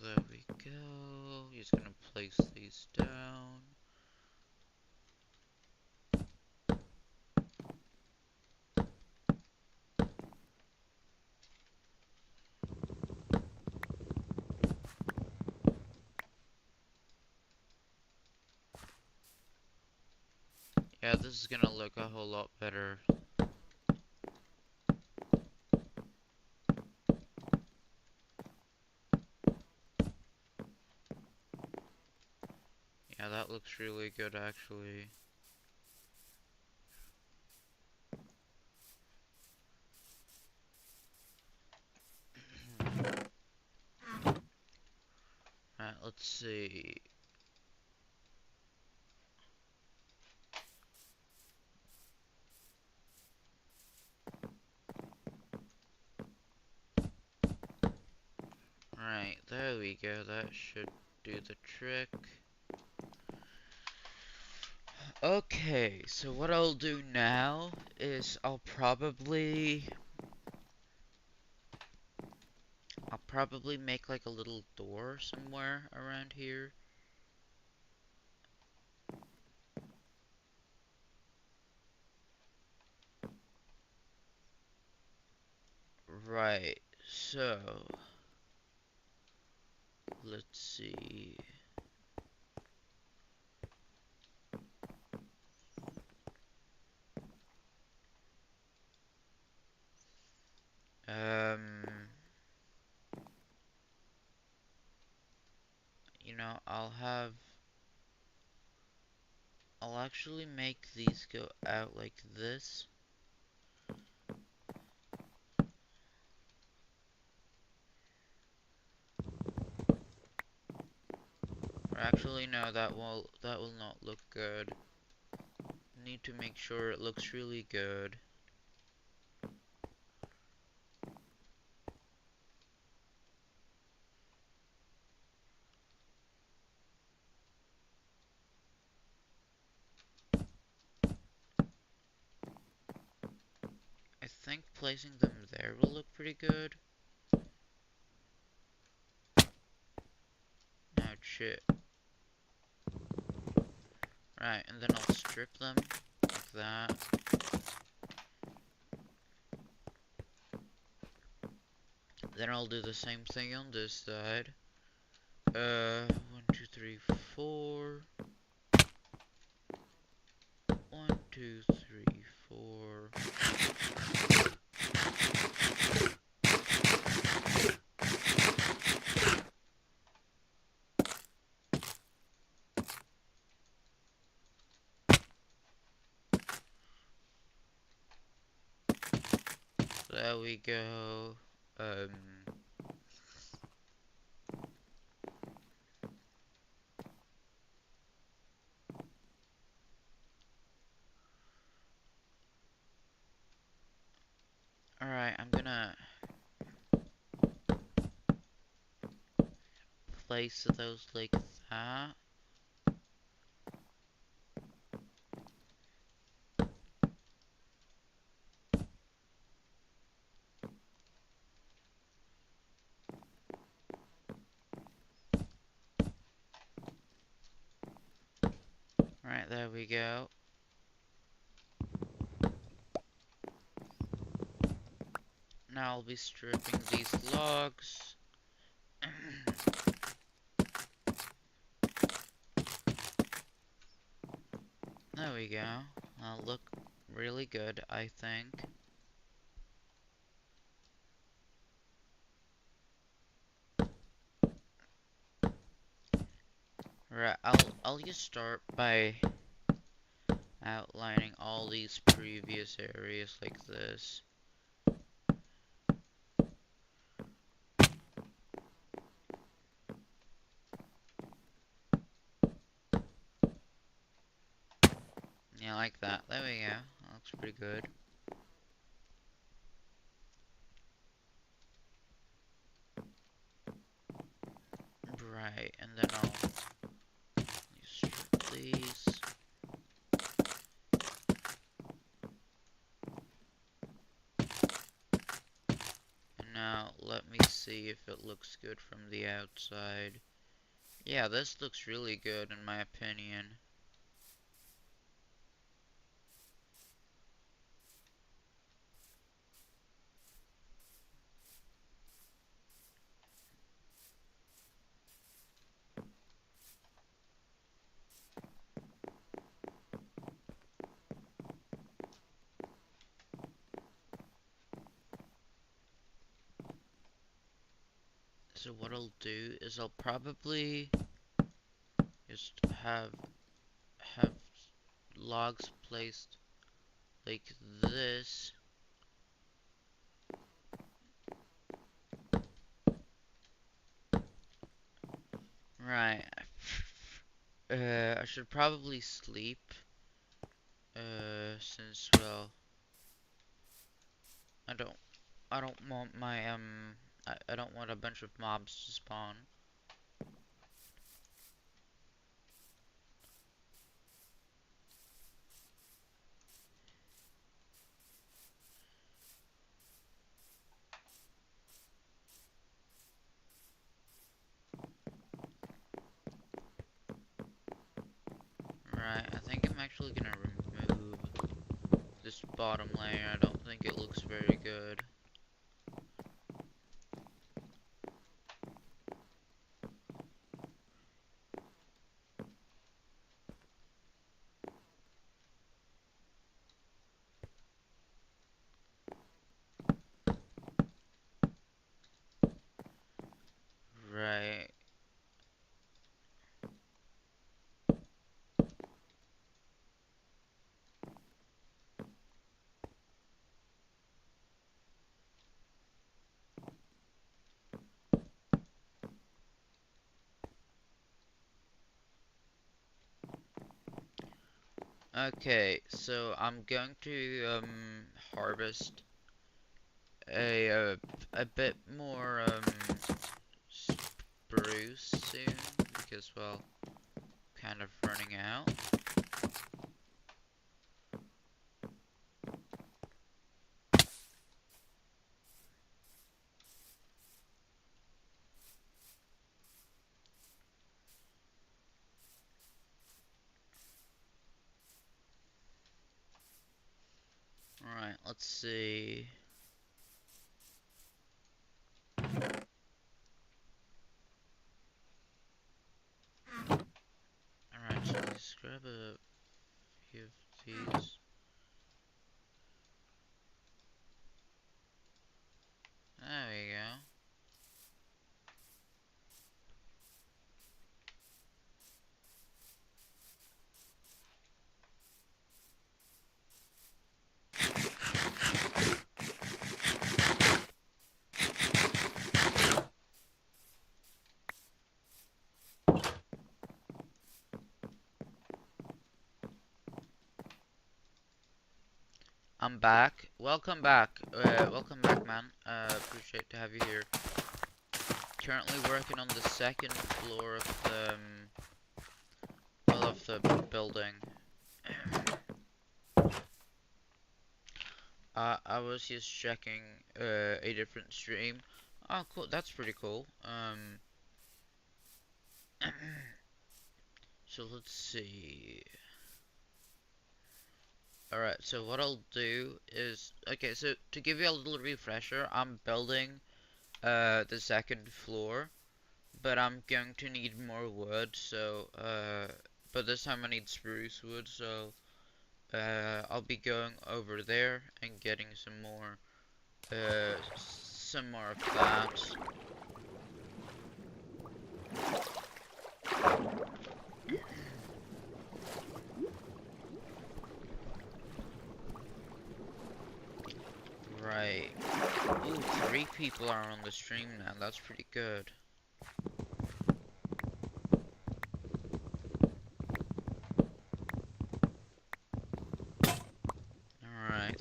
There we go. Just gonna place these down. Yeah, this is gonna look a whole lot better. Yeah, that looks really good actually. Alright, let's see. Right, there we go. That should do the trick. Okay, so what I'll do now is I'll probably make like a little door somewhere around here. Right. So, let's see. Um, I'll actually make these go out like this. Or actually, no, that will not look good. Need to make sure it looks really good. I think placing them there will look pretty good. No shit. Right, and then I'll strip them like that. Then I'll do the same thing on this side. 1, 2, 3, 4. 1, 2, 3, 4. There we go. Alright, I'm gonna place those like that. Right, there we go. Now I'll be stripping these logs. There we go. That'll look really good, I think. Right, I'll just start by outlining all these previous areas like this. Yeah, like that. There we go. That looks pretty good. Right, and then I'll strip these. And now let me see if it looks good from the outside. Yeah, this looks really good in my opinion. So what I'll do is I'll probably just have logs placed like this. Right. I should probably sleep. Since well, I don't I don't want my I don't want a bunch of mobs to spawn. Right, I think I'm actually gonna remove this bottom layer. I don't think it looks very good. Right. Okay, so I'm going to harvest a bit more spruce soon because well, kind of running out. Alright, let's see. Alright, so let's grab a few of these. There we go. I'm back. Welcome back. Welcome back, man. Appreciate to have you here. Currently working on the second floor of the, well, of the building. I was just checking a different stream. Oh, cool. That's pretty cool. So let's see. Alright, so what I'll do is, okay, so to give you a little refresher, I'm building the second floor, but I'm going to need more wood, so but this time I need spruce wood, so I'll be going over there and getting some more of that. Right. Ooh, 3 people are on the stream now. That's pretty good.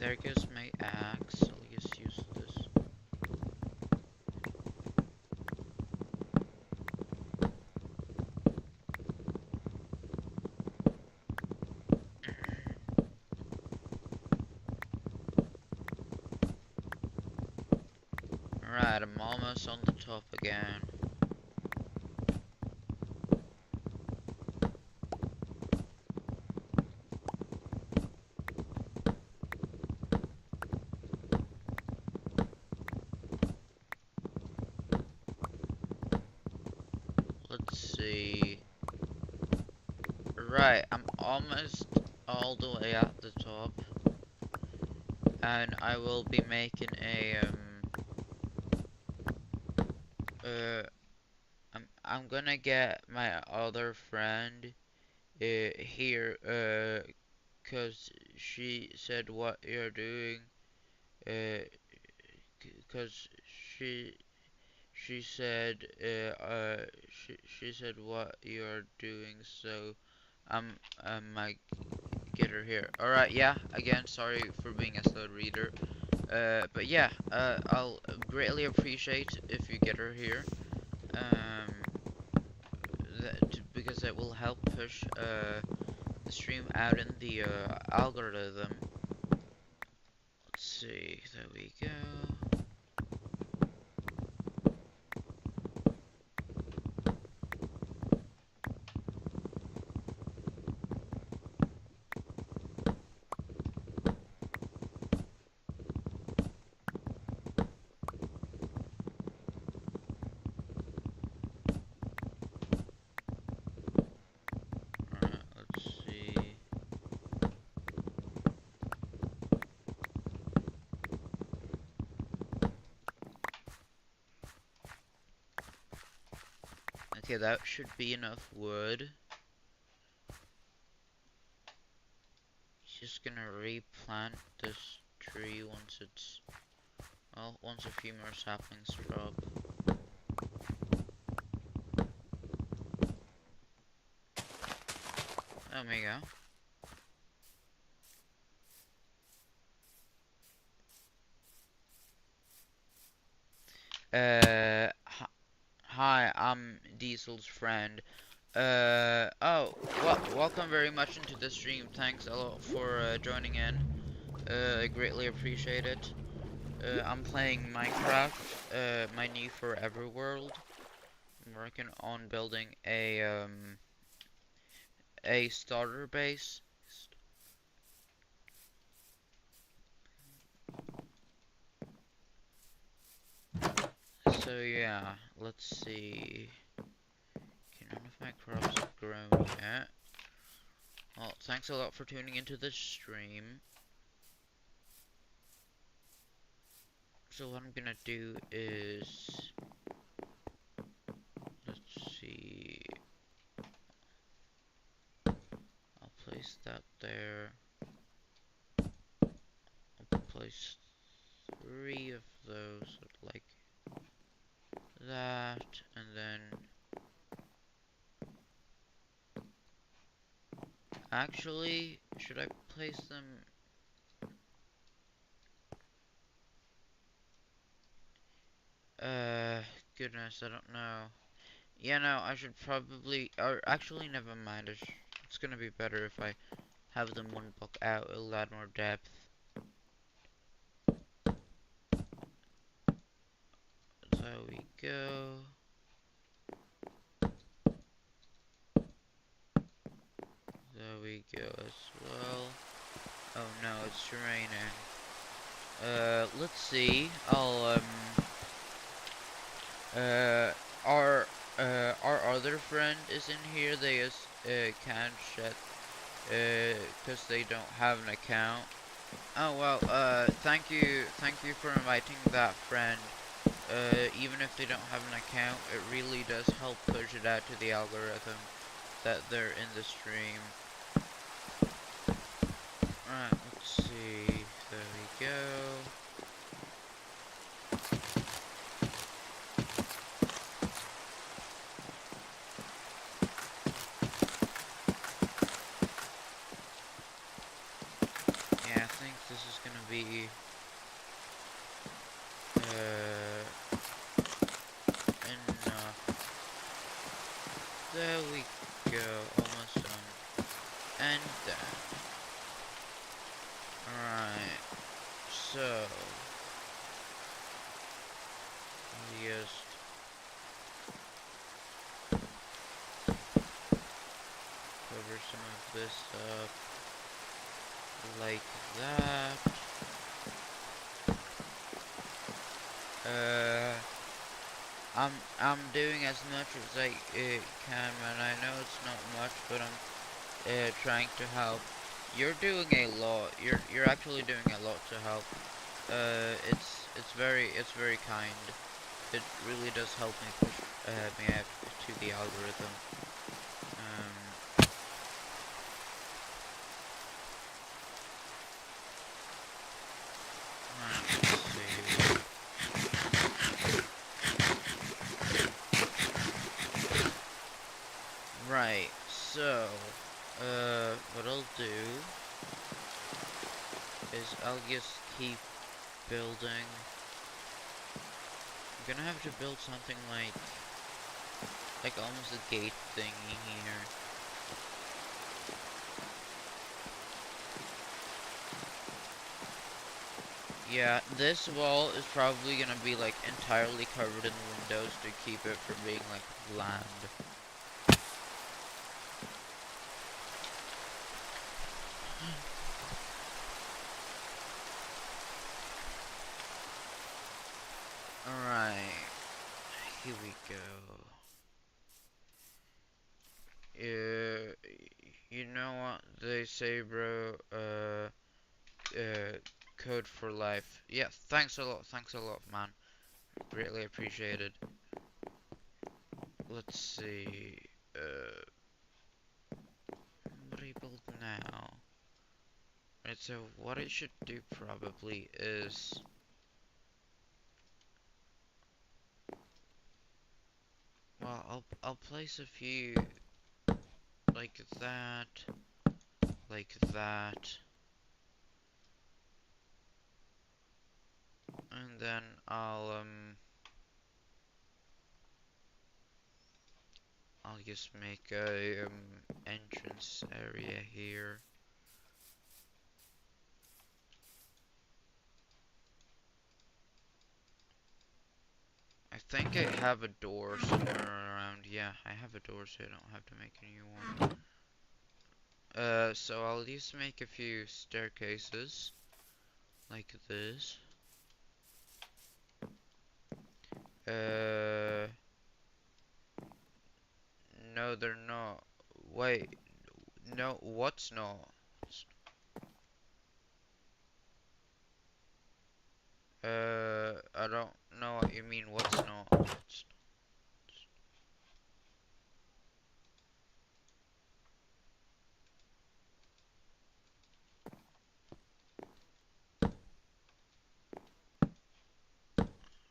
there goes my axe. I'll just use this. Alright, I'm almost on the top again. Let's see. Right, I'm almost all the way at the top. And I will be making uh, I'm gonna get my other friend, here, cause she said what you're doing, uh, cause she, she said, she said what you're doing, so I might get her here. Alright, yeah, again, sorry for being a slow reader. But yeah, I'll greatly appreciate if you get her here. Um, because it will help push the stream out in the algorithm. Let's see, there we go. Alright, let's see. Okay, that should be enough wood. Just gonna replant this tree once it's, well, once a few more saplings drop. There we go. Hi, I'm Diesel's friend. Oh, well, welcome very much into the stream. Thanks a lot for joining in. I greatly appreciate it. I'm playing Minecraft, my new forever world. I'm working on building a starter base. So yeah, let's see. Okay, none of my crops have grown yet. Well, thanks a lot for tuning into the stream. So what I'm gonna do is, let's see, I'll place that there. I'll place 3 of those, like that, and then actually, should I place them? Goodness, I don't know. Yeah, no, I should probably, or actually, never mind. It's gonna be better if I have them 1 block out. It'll add more depth. There we go. There we go as well. Oh no, it's raining. Let's see. Our our other friend is in here. They just can't chat because they don't have an account. Oh well. Thank you for inviting that friend. Even if they don't have an account, it really does help push it out to the algorithm that they're in the stream. Alright, let's see. There we go. Yeah, I think this is gonna be There we go, almost done. And done. Alright, so just cover some of this up like that. I'm doing as much as I can, and I know it's not much, but I'm trying to help. You're doing a lot. You're actually doing a lot to help. It's very kind. It really does help me push me up to the algorithm. Um, let's see. Right. So, what I'll do is I'll just keep building. I'm gonna have to build something like almost a gate thingy here. Yeah, this wall is probably gonna be like entirely covered in windows to keep it from being like bland. Alright, here we go. You know what they say, bro? Code for life. Yeah, thanks a lot, man. Greatly appreciated. Let's see. What do you build now? Right, so what I should do probably is, well, I'll place a few like that, and then I'll just make a entrance area here. I think I have a door somewhere around. Yeah, I have a door, so I don't have to make a new one. So I'll just make a few staircases like this. Uh, no, they're not. Wait, no, what's not? I don't know what you mean. What's not?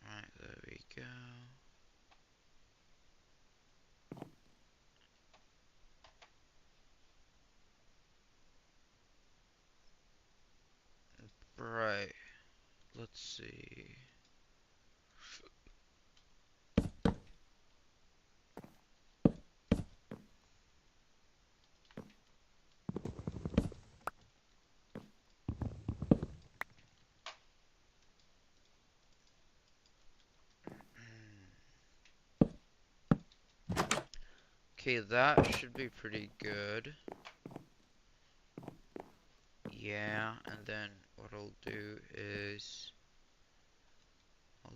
Right, there we go. Right, let's see. Okay, that should be pretty good. Yeah, and then what I'll do is I'll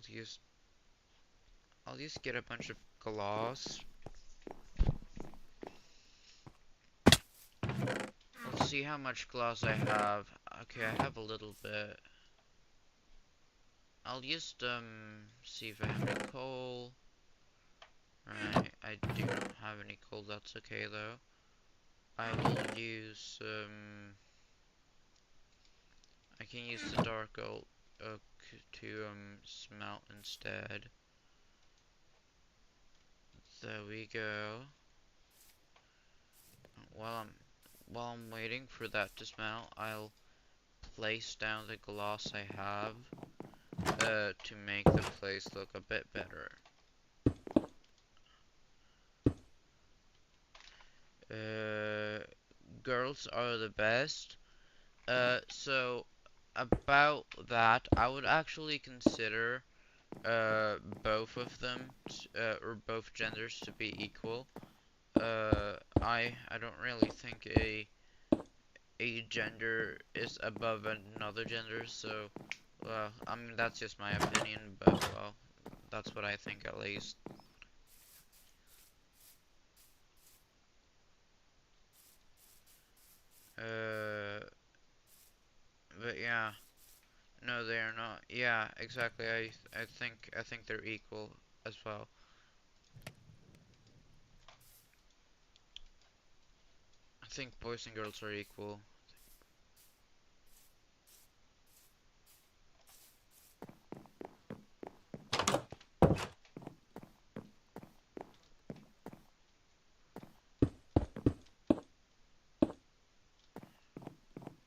just get a bunch of glass. Let's see how much glass I have. Okay, I have a little bit. I'll just see if I have any coal. Right, I do not have any coal, that's okay though. I will use I can use the dark oak to smelt instead. There we go. While I'm waiting for that to smelt, I'll place down the glass I have to make the place look a bit better. Uh, girls are the best. So about that, I would actually consider both of them or both genders to be equal. I don't really think a gender is above another gender, so well, I mean that's just my opinion, but well, that's what I think at least. Uh, but yeah, no, they are not. Yeah, exactly. I think they're equal as well. I think boys and girls are equal.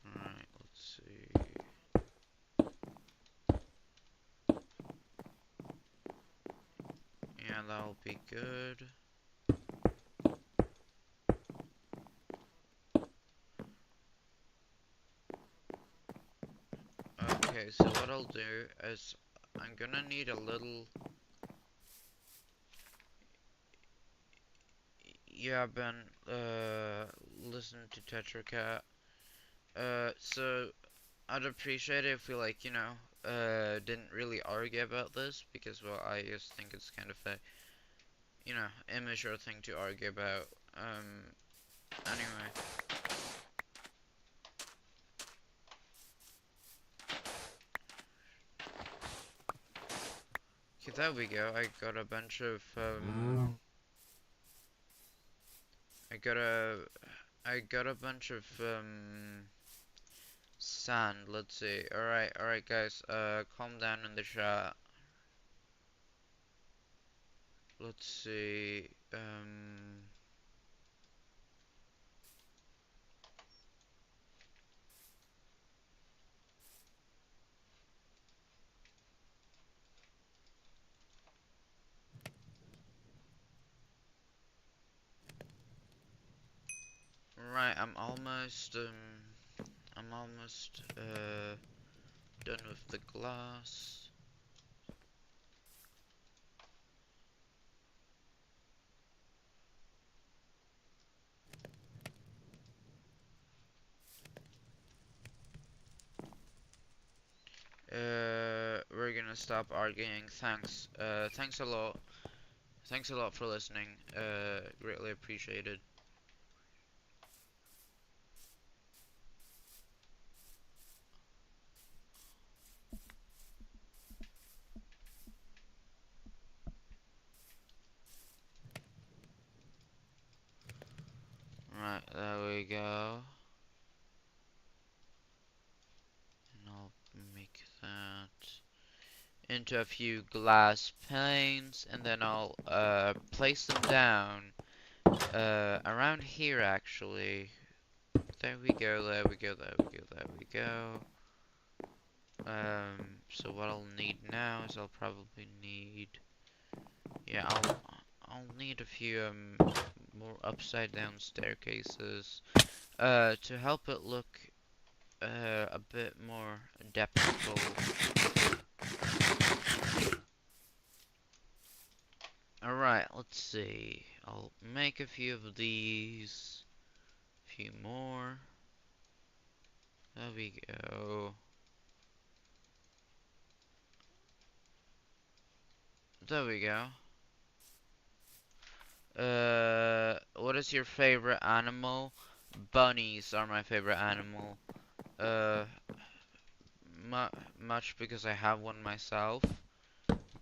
Alright, let's see. Yeah, that'll be good. Okay, so what I'll do is I'm gonna need a little. Yeah, Ben, listen to TetraCat. So I'd appreciate it if we like, didn't really argue about this because, well, I just think it's kind of a, immature thing to argue about. Anyway. Okay, there we go. I got a bunch of, I got a, I got a bunch of, sand. Let's see. Alright, guys. Calm down in the chat. Let's see. Right, I'm almost done with the glass. We're gonna stop arguing. Thanks a lot. Thanks a lot for listening. Greatly appreciated. Right, there we go. And I'll make that into a few glass panes, and then I'll place them down around here actually. There we go, there we go, there we go, there we go. So what I'll need now is I'll probably need, yeah, I'll need a few more upside down staircases to help it look a bit more depthful. Alright, let's see. I'll make a few of these. A few more. There we go. There we go. What is your favorite animal? Bunnies are my favorite animal. Uh, mu much because I have one myself.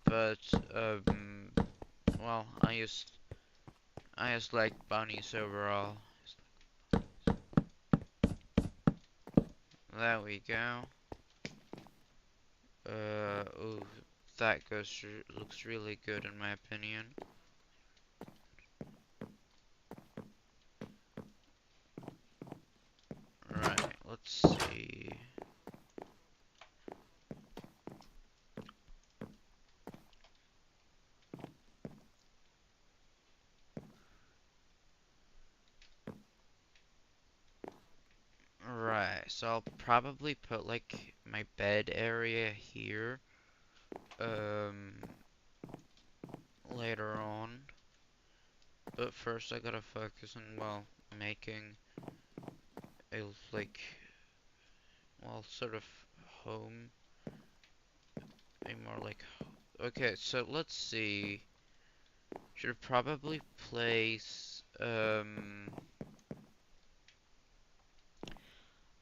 But, well, I just like bunnies overall. There we go. Ooh, that looks really good in my opinion. Right, let's see. so I'll probably put like my bed area here um later on. But first I gotta focus on, well, making a like, well, sort of home, a more like, okay, so let's see. Should probably place,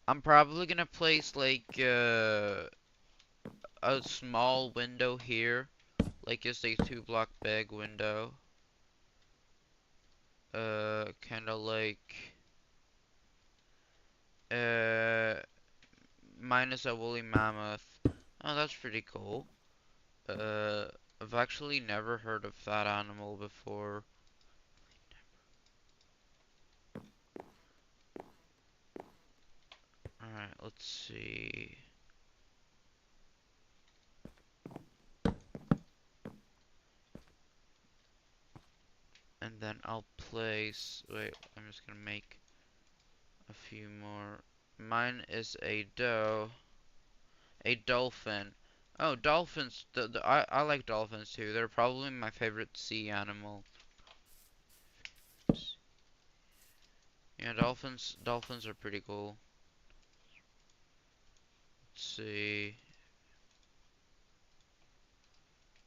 I'm probably gonna place like a small window here, like just a 2 block big window. Kind of like uh minus a woolly mammoth. Oh, that's pretty cool. Uh, I've actually never heard of that animal before. Alright, let's see. And then I'll place, wait, I'm just gonna make a few more. Mine is a doe, a dolphin. Oh, dolphins, I like dolphins too. They're probably my favorite sea animal. Yeah, dolphins are pretty cool. Let's see.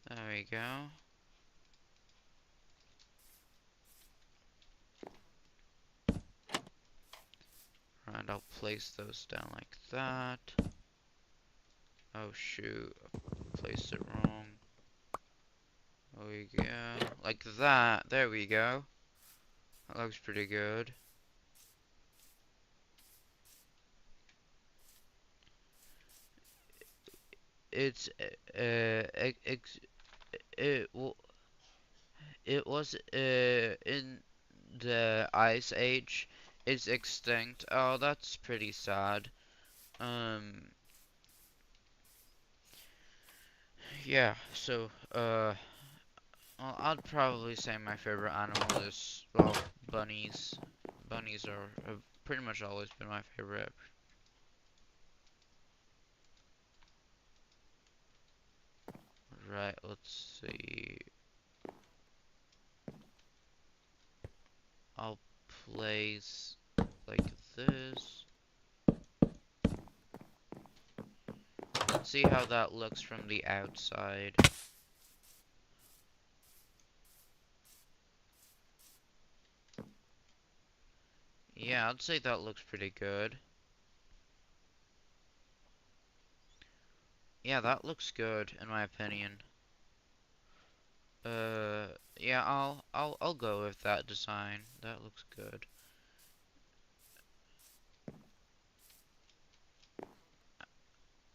There we go. And I'll place those down like that. Oh shoot, I placed it wrong. There we go. Like that. There we go. That looks pretty good. It's it w it was in the Ice Age. It's extinct. Oh, that's pretty sad. Um, yeah. So well, I'd probably say my favorite animal is, well, bunnies. Bunnies are have pretty much always been my favorite. Right, let's see. I'll place like this. Let's see how that looks from the outside. Yeah, I'd say that looks pretty good. Yeah, that looks good in my opinion. Yeah, I'll go with that design. That looks good.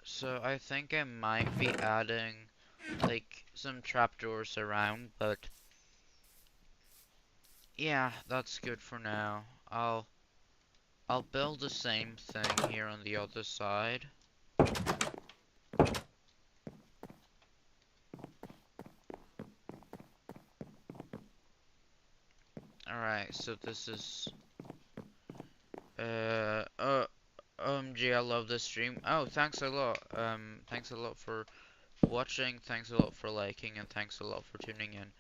So I think I might be adding like some trapdoors around, but yeah, that's good for now. I'll build the same thing here on the other side. Alright, so this is uh uh OMG, I love this stream. Oh, thanks a lot. Thanks a lot for watching, thanks a lot for liking, and thanks a lot for tuning in.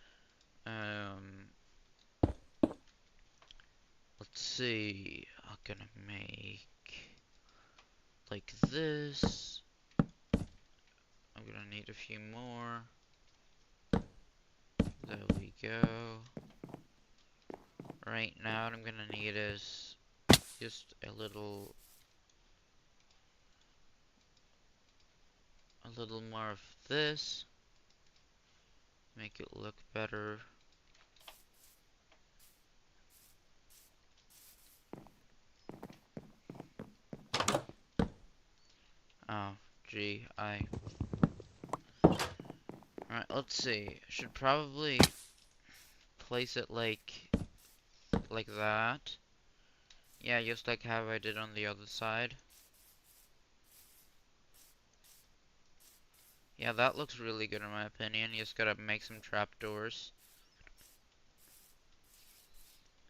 Let's see. I'm gonna make like this. I'm gonna need a few more. There we go. Right now, what I'm gonna need is just a little more of this. Make it look better. Oh, gee, Alright, let's see. Should probably place it like that. Yeah, just like how I did on the other side. Yeah, that looks really good in my opinion. You just gotta make some trapdoors.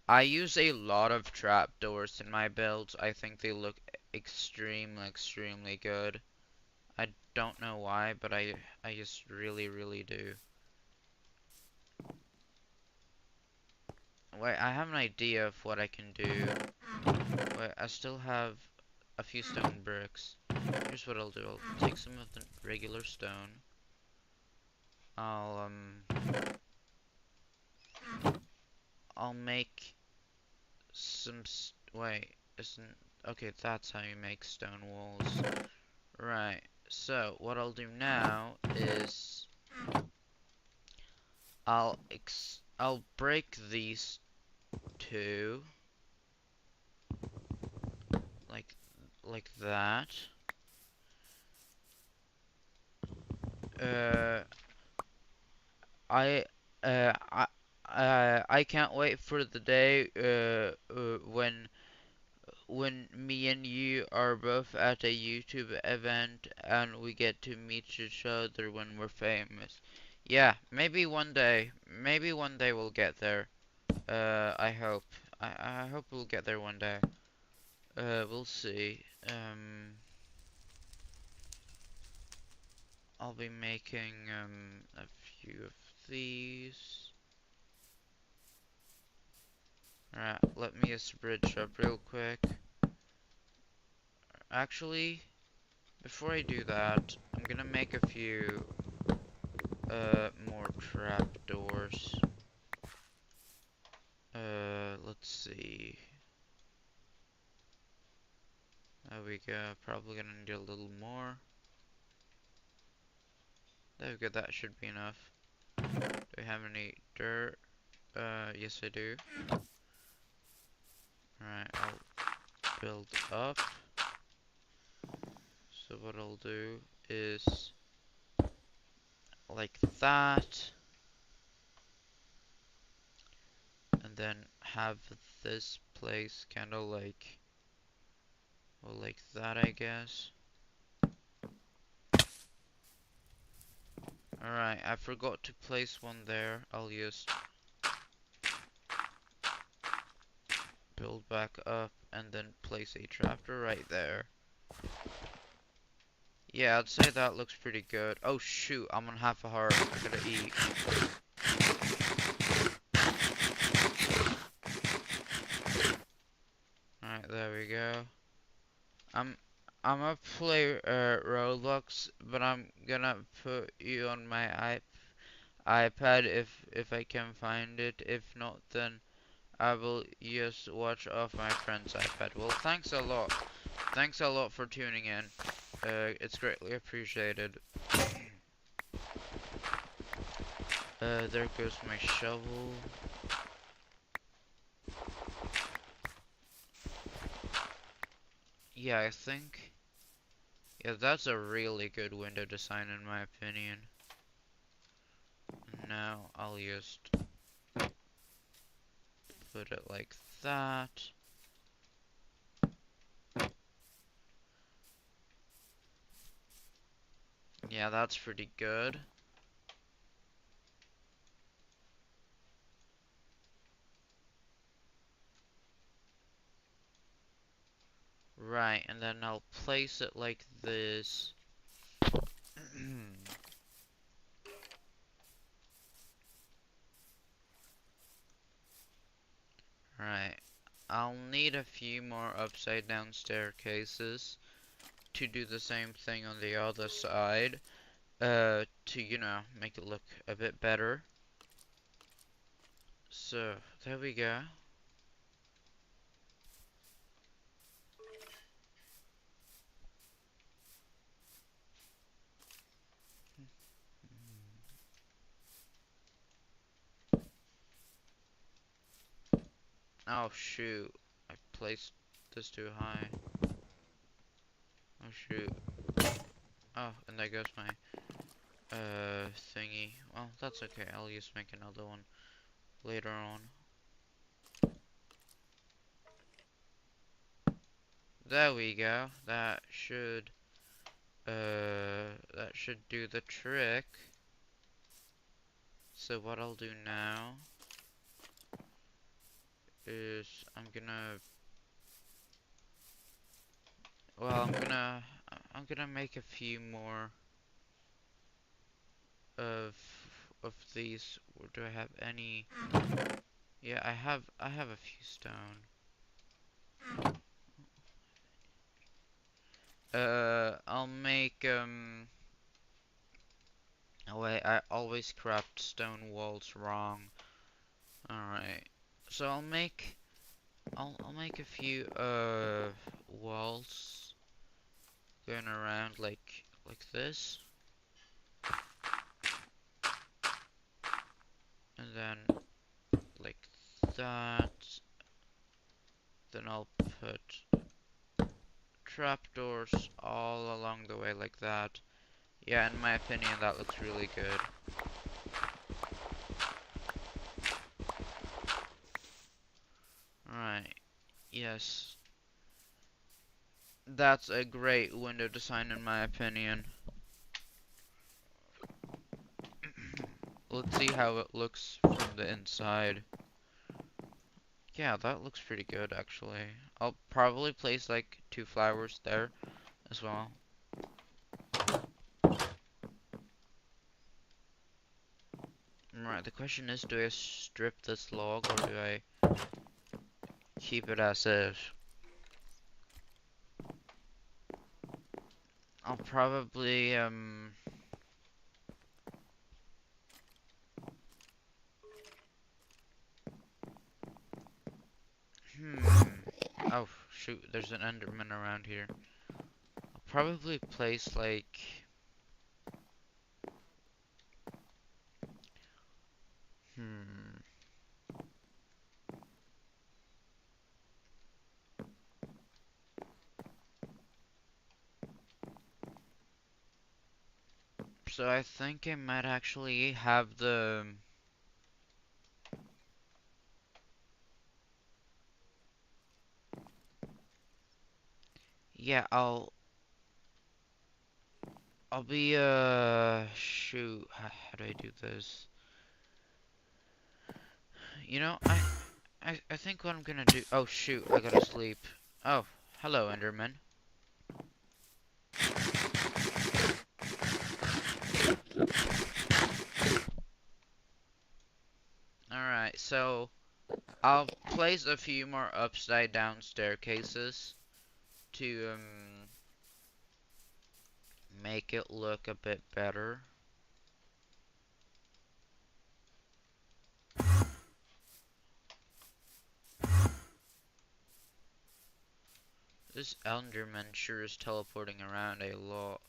I use a lot of trapdoors in my builds. I think they look extremely good. I don't know why, but I just really do. Wait, I have an idea of what I can do. Wait, I still have a few stone bricks. Here's what I'll do. I'll take some of the regular stone. I'll I'll make some wait, isn't okay, that's how you make stone walls. Right. So, what I'll do now is I'll break these two like that. Uh I uh I I can't wait for the day when me and you are both at a YouTube event and we get to meet each other when we're famous. Yeah, maybe one day we'll get there. I hope. I hope we'll get there one day. We'll see. I'll be making a few of these. Alright, let me just bridge up real quick. Actually, before I do that, I'm gonna make a few more trapdoors. Let's see. There we go. Probably gonna need a little more. There we go. That should be enough. Do we have any dirt? Yes I do. Alright, I'll build up. So what I'll do is like that. And then have this place kinda like, well, like that I guess. Alright, I forgot to place one there. I'll just build back up and then place a trapdoor right there. Yeah, I'd say that looks pretty good. Oh shoot, I'm on half a heart. I gotta eat. Alright, there we go. I'm I'm gonna play Roblox, but I'm gonna put you on my iPad if I can find it. If not, then I will just watch off my friend's iPad. Well, thanks a lot. Thanks a lot for tuning in. It's greatly appreciated. There goes my shovel. Yeah, I think. Yeah, that's a really good window design in my opinion. Now I'll just put it like that. Yeah, that's pretty good. Right, and then I'll place it like this. Right. I'll need a few more upside down staircases to do the same thing on the other side. To, you know, make it look a bit better. So, there we go. Oh shoot, I placed this too high. Oh shoot. Oh, and there goes my thingy. Well, that's okay. I'll just make another one later on. There we go. That should do the trick. So what I'll do now is I'm gonna Well, I'm gonna make a few more of these. Or do I have any? Yeah, I have a few stone. I'll make oh wait, I always craft stone walls wrong. Alright. So I'll make a few walls going around like this. And then like that. Then I'll put trapdoors all along the way like that. Yeah, in my opinion that looks really good. Right. Yes. That's a great window design in my opinion. Let's see how it looks from the inside. Yeah, that looks pretty good actually. I'll probably place like 2 flowers there as well. Right, the question is, do I strip this log or do I keep it as is? I'll probably hmm. Oh shoot, there's an Enderman around here. I'll probably place like hmm. So I think I might actually have the yeah, I'll be shoot, how do I do this? You know, I think what I'm gonna do. Oh shoot, I gotta sleep. Oh, hello Enderman. Alright, so I'll place a few more upside down staircases to make it look a bit better. This Enderman sure is teleporting around a lot.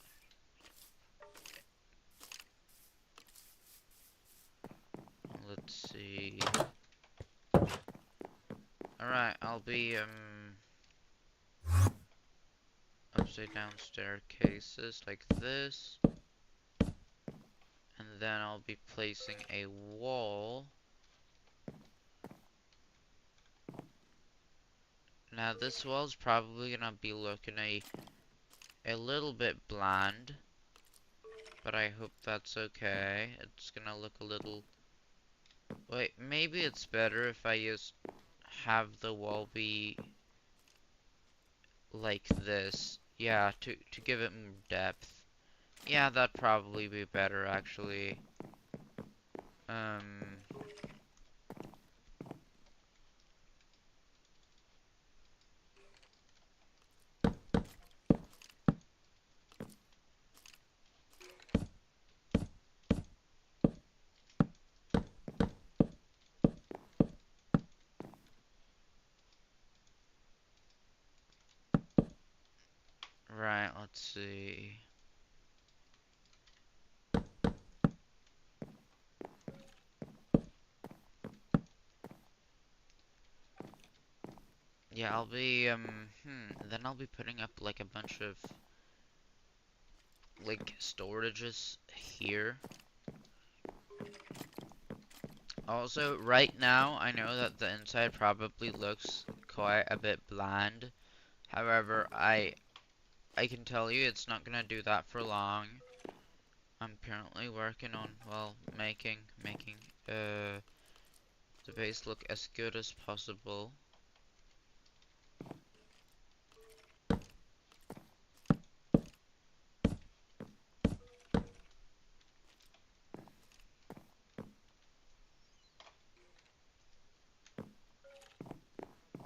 Let's see. Alright, I'll be upside down staircases like this. And then I'll be placing a wall. Now this wall's probably gonna be looking a little bit bland, but I hope that's okay. It's gonna look a little. Wait, maybe it's better if I just have the wall be like this. Yeah, to give it more depth. Yeah, that'd probably be better actually. Um. Right, let's see. Yeah, I'll be then I'll be putting up like a bunch of like storages here. Also, right now, I know that the inside probably looks quite a bit bland. However, I can tell you it's not gonna do that for long. I'm currently working on, well, making the base look as good as possible.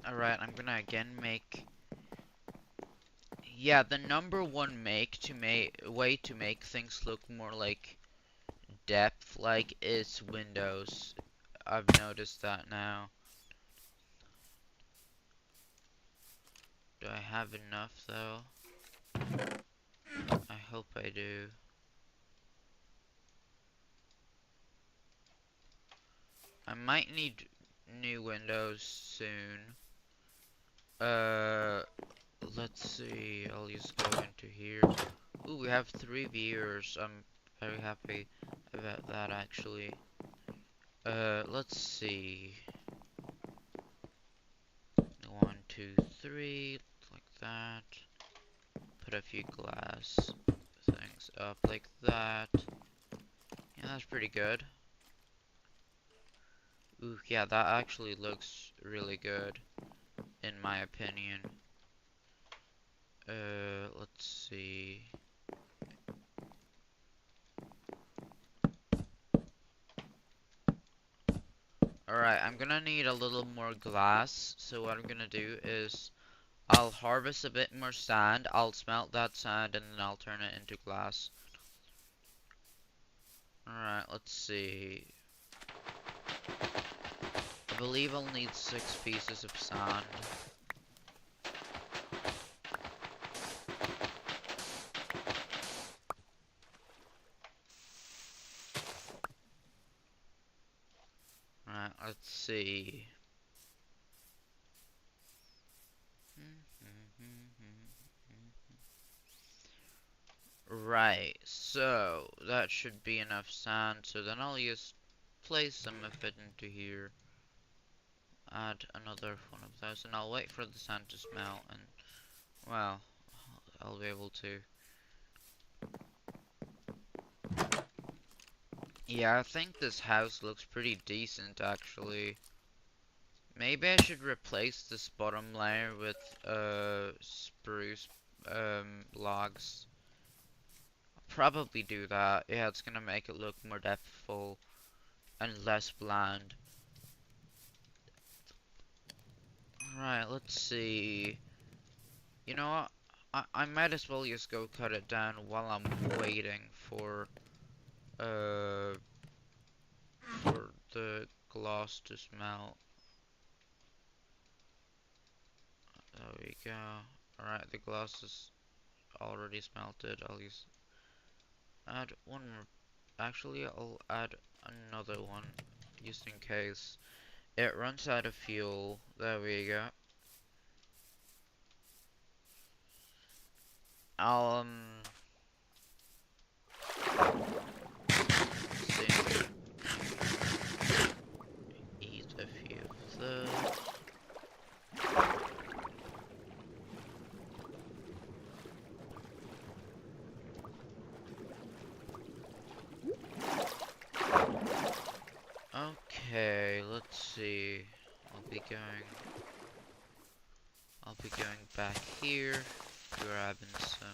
Alright, I'm gonna again make... Yeah, the number one way to make things look more like depth-like is windows. I've noticed that now. Do I have enough though? I hope I do. I might need new windows soon. Uh, let's see. I'll just go into here. Ooh, we have 3 viewers. I'm very happy about that actually. Let's see. 1, 2, 3, like that. Put a few glass things up like that. Yeah, that's pretty good. Ooh, yeah, that actually looks really good, in my opinion. Let's see. Alright, I'm gonna need a little more glass, so what I'm gonna do is I'll harvest a bit more sand, I'll smelt that sand, and then I'll turn it into glass. Alright, let's see. I believe I'll need 6 pieces of sand. Alright, let's see. Right, so that should be enough sand, so then I'll just place some of it into here. Add another one of those, and I'll wait for the sand to smelt, and, well, I'll be able to. Yeah, I think this house looks pretty decent, actually. Maybe I should replace this bottom layer with, spruce, logs. I'll probably do that. Yeah, it's gonna make it look more depthful and less bland. Right, let's see. You know what? I might as well just go cut it down while I'm waiting uh, for the glass to smelt. There we go. Alright, the glass is already smelted. I'll just add one more. Actually, I'll add another one, just in case it runs out of fuel. There we go. I'll, see, eat a few of those. Okay, let's see. I'll be going back here, grabbing some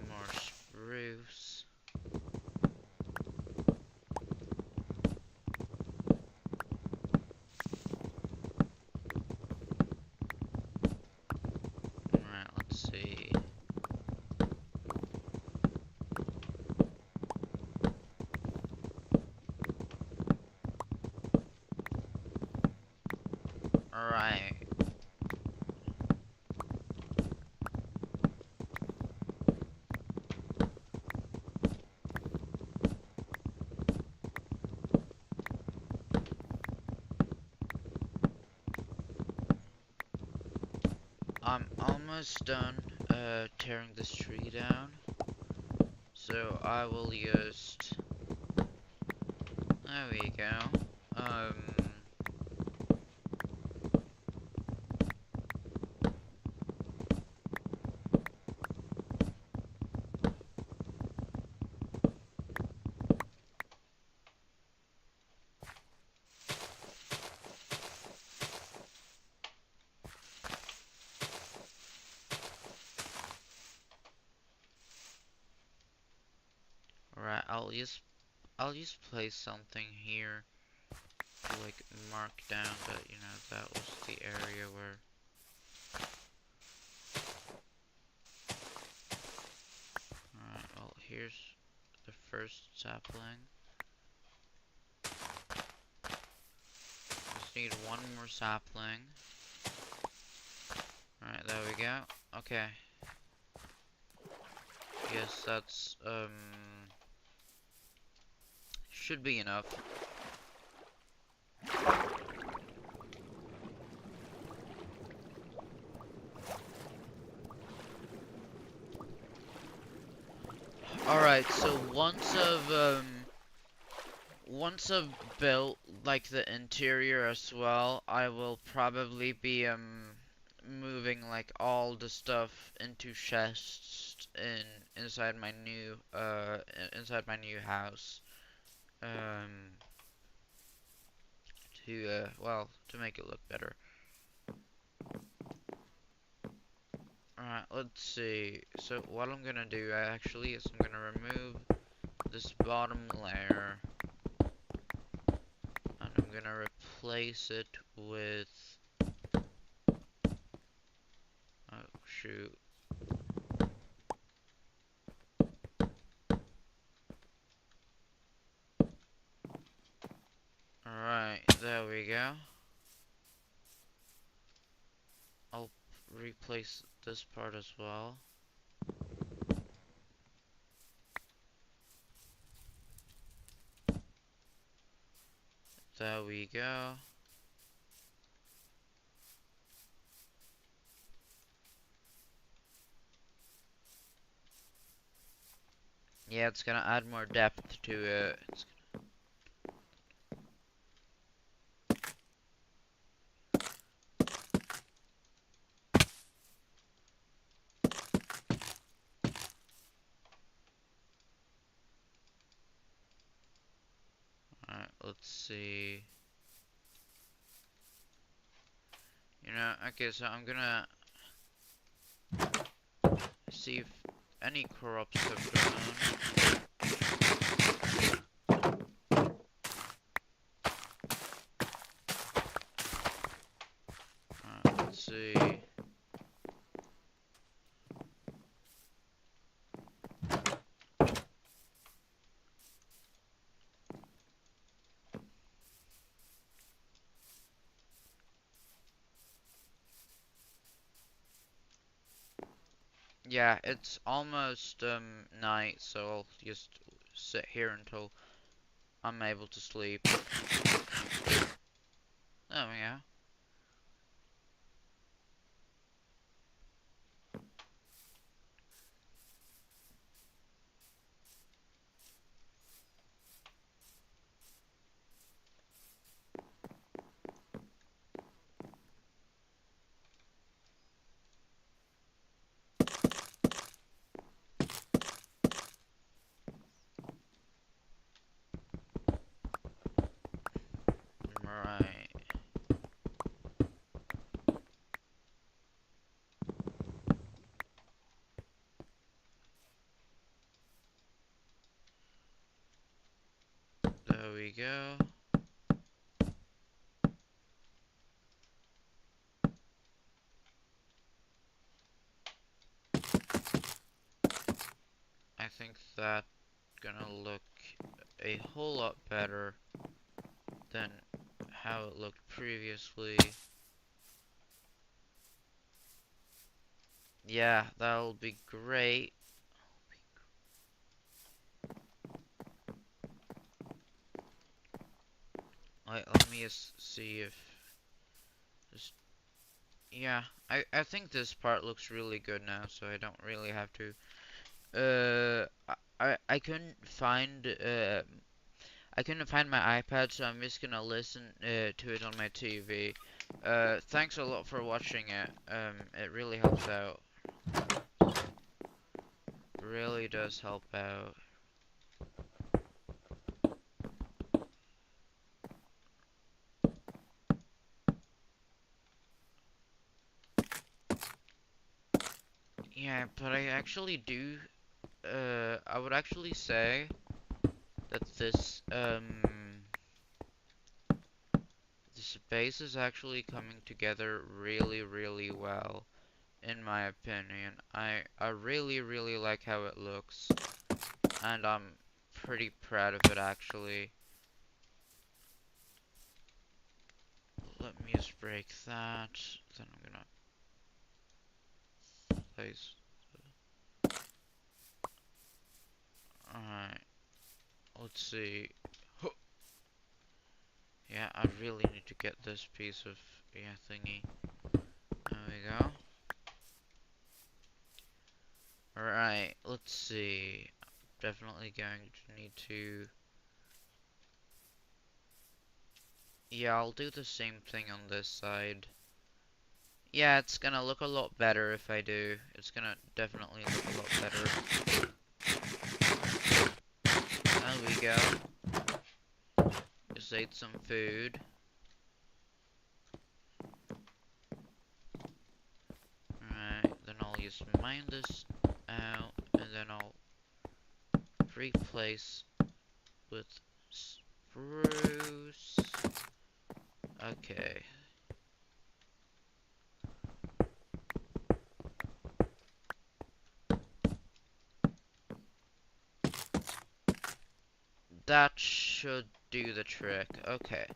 more spruce. Alright, let's see. Alright. I'm almost done tearing this tree down. So I will just... There we go. Alright, I'll just place something here. to like mark down that, you know, that was the area where. Alright, well, here's the first sapling. Just need one more sapling. Alright, there we go. Okay. Yes, that's, should be enough. Alright, so once I've built like the interior as well, I will probably be moving like all the stuff into chests inside my new house. Um to well, to make it look better. Alright, let's see. So what I'm gonna do actually is I'm gonna remove this bottom layer and I'm gonna replace it with, oh shoot. Alright, there we go. I'll replace this part as well. There we go. Yeah, it's gonna add more depth to it. Alright, let's see. You know, okay, so I'm gonna see if any corrupts have grown. Alright, let's see. Yeah, it's almost night, so I'll just sit here until I'm able to sleep. There we go. Right. There we go. I think that's gonna look a whole lot better than how it looked previously. Yeah, that'll be great. Let me just see if this. Yeah, I think this part looks really good now, so I don't really have to. I couldn't find I couldn't find my iPad, so I'm just gonna listen to it on my TV. Thanks a lot for watching it. It really helps out. Really does help out. Yeah, but I actually do. I would actually say that this base is actually coming together really, really well, in my opinion. I really, really like how it looks, and I'm pretty proud of it actually. Let me just break that, then I'm gonna place. Alright, let's see. Yeah, I really need to get this piece of, yeah, thingy. There we go. Alright, let's see. Definitely going to need to... Yeah, I'll do the same thing on this side. Yeah, it's gonna look a lot better if I do. It's gonna definitely look a lot better. There we go. Just ate some food. Alright, then I'll just mine this out, and then I'll replace with spruce. Okay. That should do the trick. Okay.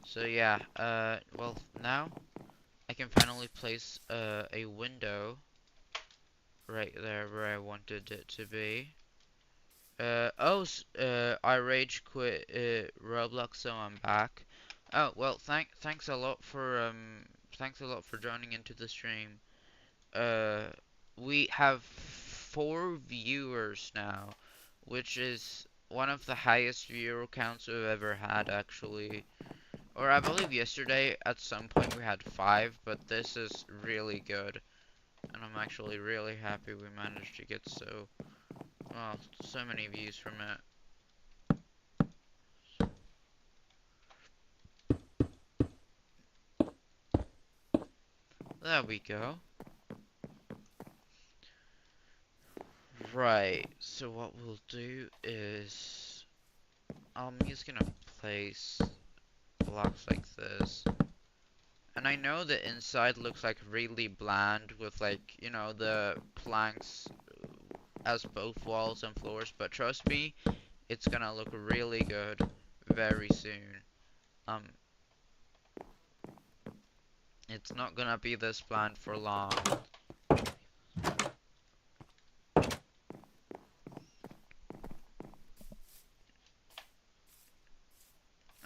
So yeah, well, now I can finally place a window right there where I wanted it to be. I rage quit Roblox, so I'm back. Oh, well, thanks a lot for joining into the stream. Uh, we have 4 viewers now, which is one of the highest viewer counts we've ever had, actually. Or I believe yesterday at some point we had 5, but this is really good. And I'm actually really happy we managed to get so many views from it. There we go. Right, so what we'll do is I'm just gonna place blocks like this. And I know the inside looks like really bland with like, you know, the planks as both walls and floors, but trust me, it's gonna look really good very soon. Um, it's not gonna be this bland for long.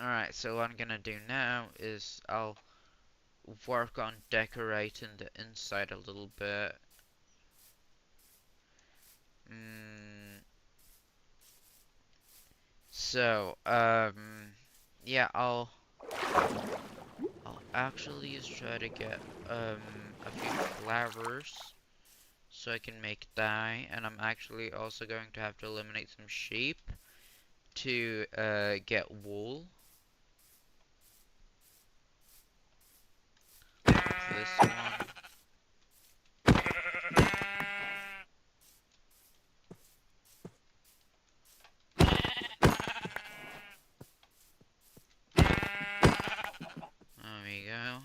Alright, so what I'm gonna do now is I'll work on decorating the inside a little bit. So, yeah, I'll actually just try to get, a few flowers so I can make dye, and I'm actually also going to have to eliminate some sheep to, get wool. This one. There we go.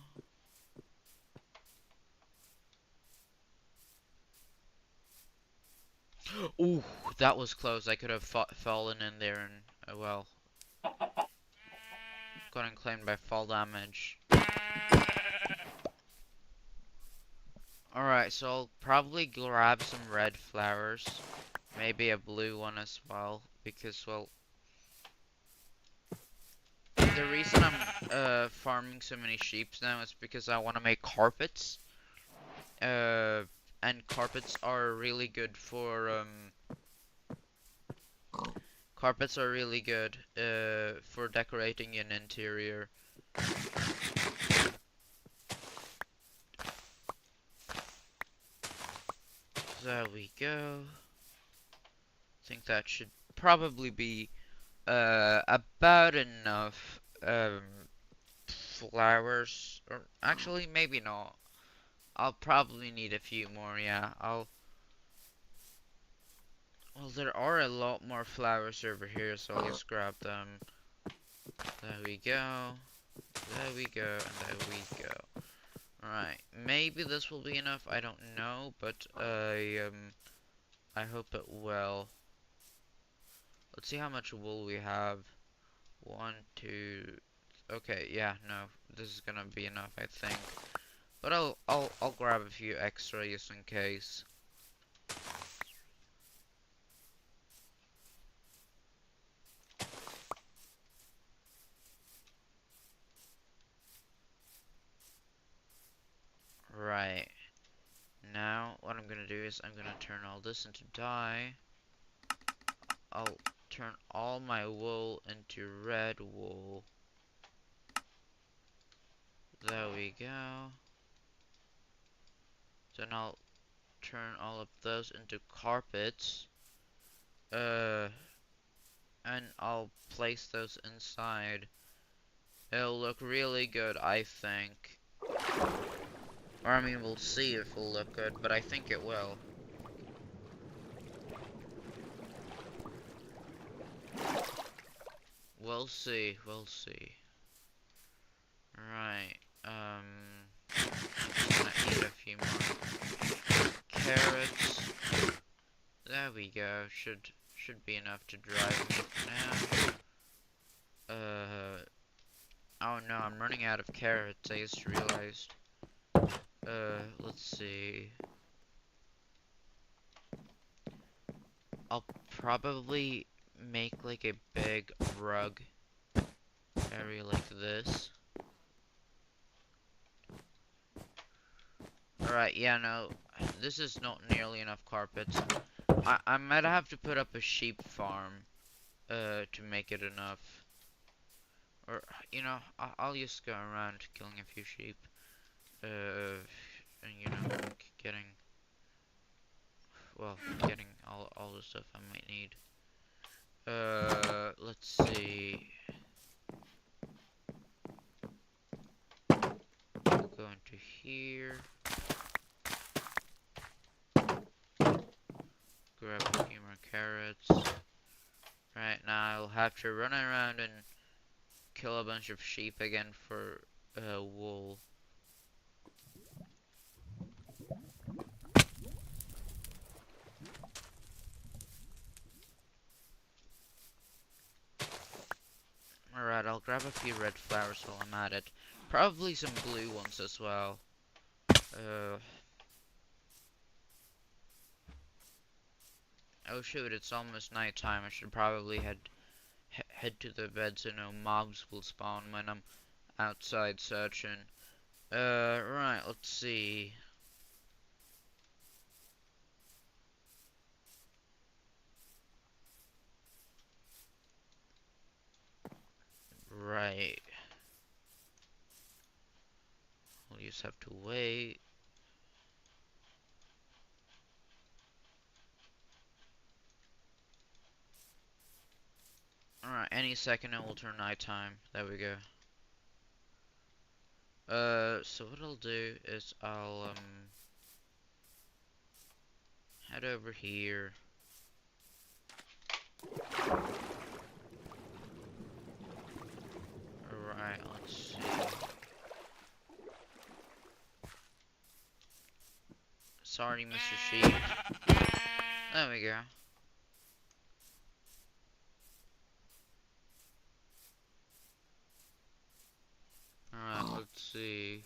Ooh, that was close. I could have fallen in there and, well, gotten claimed by fall damage. Alright, so I'll probably grab some red flowers. Maybe a blue one as well. Because, well, the reason I'm farming so many sheep now is because I want to make carpets. And carpets are really good for, carpets are really good, for decorating an interior. There we go. I think that should probably be, about enough, flowers. Or, actually, maybe not. I'll probably need a few more, yeah. Well, there are a lot more flowers over here, so I'll just grab them. There we go. There we go, and there we go. Alright, maybe this will be enough, I don't know, but I hope it will. Let's see how much wool we have. One, two. Okay, yeah, no, this is gonna be enough, I think. But I'll grab a few extra just in case. Right. Now, what I'm gonna do is I'm gonna turn all this into dye. I'll turn all my wool into red wool. There we go. Then I'll turn all of those into carpets. And I'll place those inside. It'll look really good, I think. Or I mean, we'll see if it'll look good, but I think it will. We'll see, we'll see. Right, gonna eat a few more carrots. There we go, should be enough to drive me for now. Oh no, I'm running out of carrots, I just realized. Let's see. I'll probably make like a big rug area like this. Alright, yeah, no, this is not nearly enough carpets. I might have to put up a sheep farm, to make it enough. Or, you know, I'll just go around killing a few sheep. And, you know, getting, well, getting all the stuff I might need. Let's see. Go into here. Grab a few more carrots. Right now I'll have to run around and kill a bunch of sheep again for wool. Alright, I'll grab a few red flowers while I'm at it. Probably some blue ones as well. Oh shoot, it's almost nighttime. I should probably head to the bed so no mobs will spawn when I'm outside searching. Right, let's see. Right. We'll just have to wait. Alright, any second it will turn nighttime. There we go. So what I'll do is I'll, head over here. Alright, let's see. Sorry, Mr. Sheep. There we go. Alright, let's see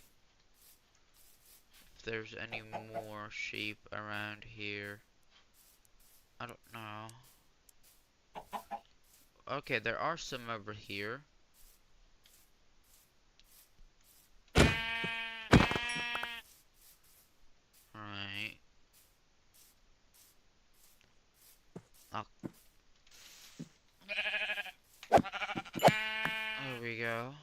if there's any more sheep around here. I don't know. Okay, there are some over here. Right. Oh. There we go.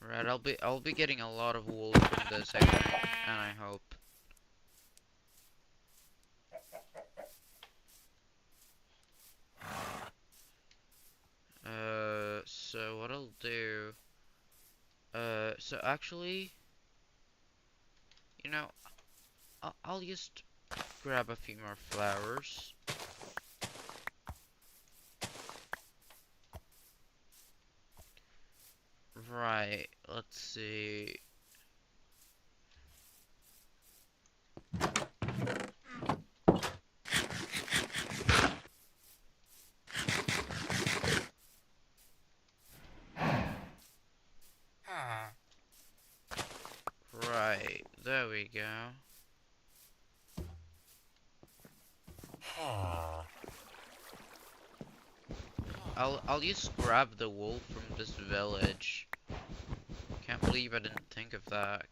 Right, I'll be getting a lot of wool from this, I think, and I hope. So what I'll do, so actually, know, I'll just grab a few more flowers. Right, let's see. Right, there we go. I'll just grab the wool from this village. Can't believe I didn't think of that.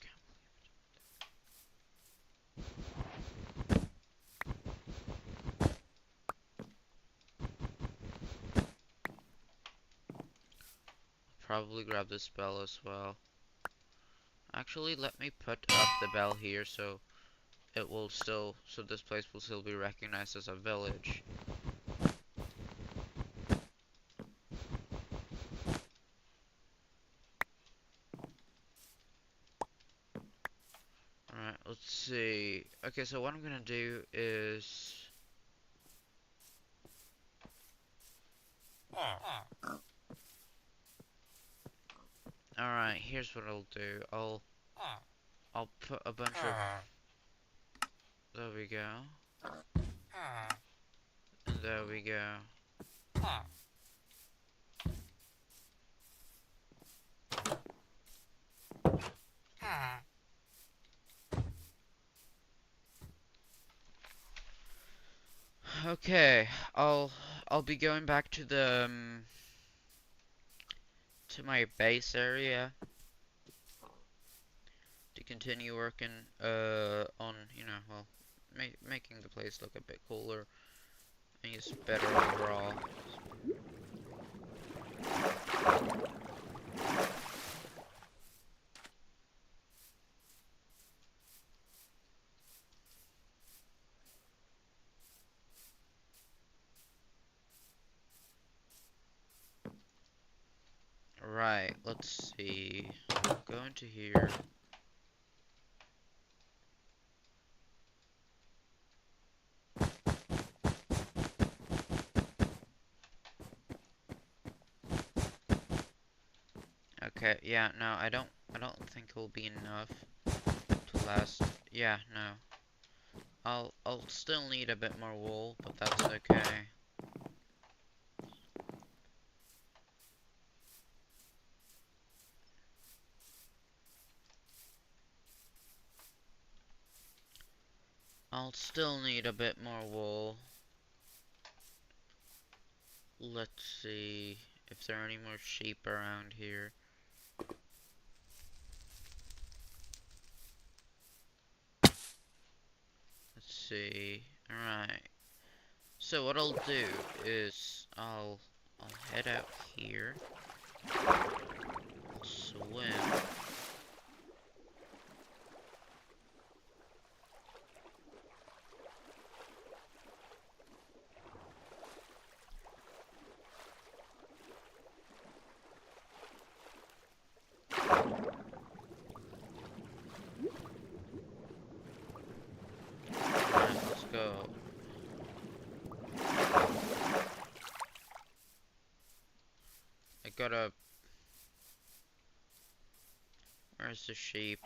Probably grab this bell as well. Actually, let me put up the bell here so this place will still be recognized as a village. Alright, let's see. Okay, so what I'm gonna do is... Alright, here's what I'll do. I'll put a bunch of... There we go. And there we go. Okay, I'll be going back to the to my base area to continue working on, you know, well, making the place look a bit cooler and just better overall. Right, let's see. Go into here. Okay, yeah, no, I don't think it'll be enough to last. Yeah, no. I'll still need a bit more wool, but that's okay. I'll still need a bit more wool. Let's see if there are any more sheep around here. Let's see. Alright. So what I'll do is I'll head out here. I'll swim. Alright, let's go. I gotta... Where's the sheep?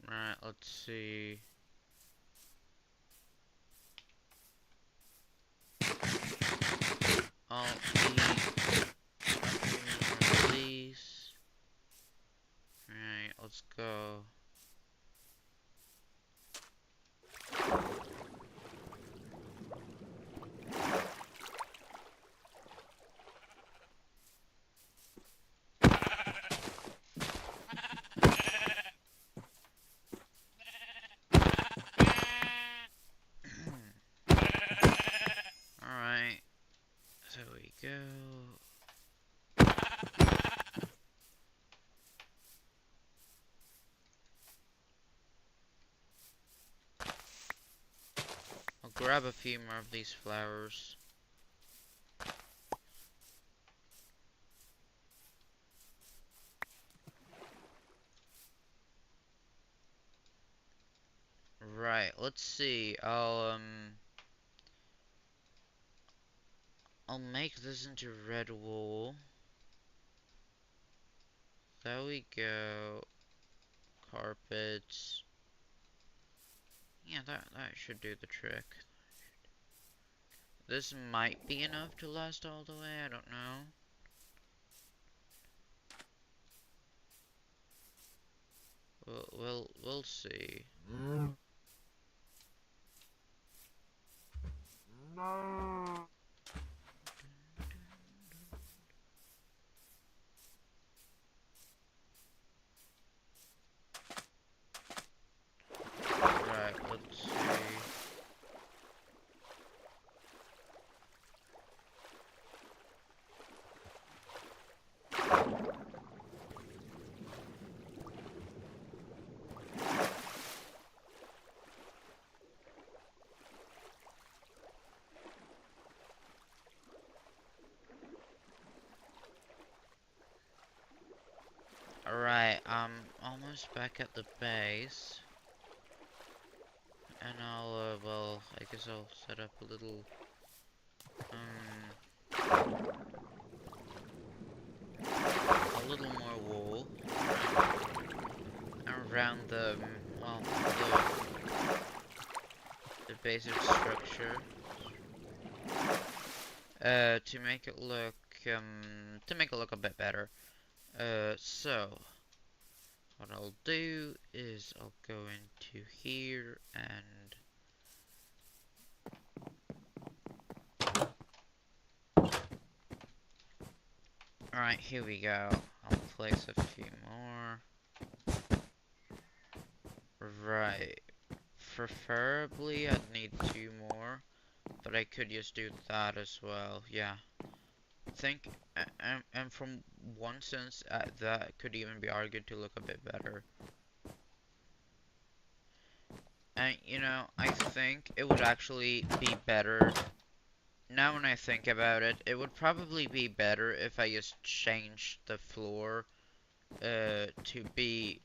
Right, let's see. I'll eat a few more of these. Right, let's go. grab a few more of these flowers. Right, let's see. I'll make this into red wool. There we go. Carpets. Yeah, that should do the trick. This might be enough to last all the way, I don't know. We'll see. Right, let's see. Alright, I'm almost back at the base. And well, I guess I'll set up a little, a little more wool around the, well, the basic structure. To make it look, a bit better. So, what I'll do is I'll go into here and alright, here we go. I'll place a few more. Right. Preferably I'd need 2 more, but I could just do that as well. Yeah. Think, and from one sense, that could even be argued to look a bit better. And, you know, I think it would actually be better. Now when I think about it, it would probably be better if I just changed the floor to be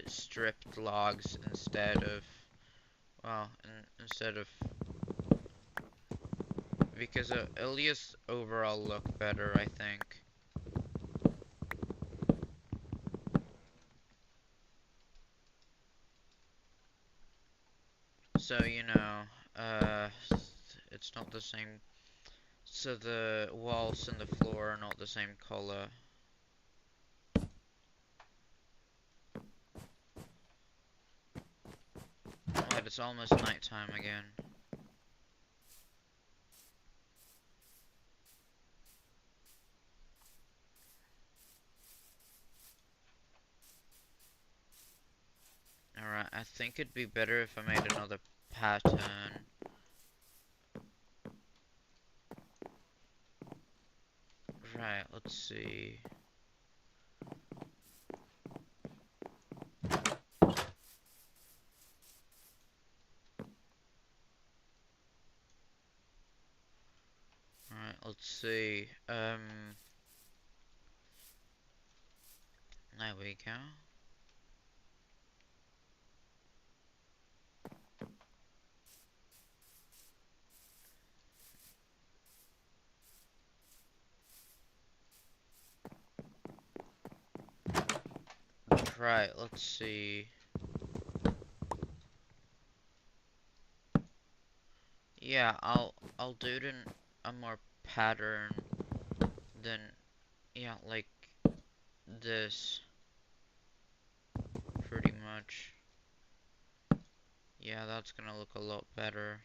stripped logs instead of, well, instead of, because it'll just overall look better, I think. So, you know, it's not the same, so the walls and the floor are not the same color. Right, it's almost nighttime again. Alright, I think it'd be better if I made another pattern. Right, let's see. Alright, let's see. There we go. Right, let's see. Yeah, I'll do it in a more pattern than, yeah, like this, pretty much. Yeah, that's gonna look a lot better.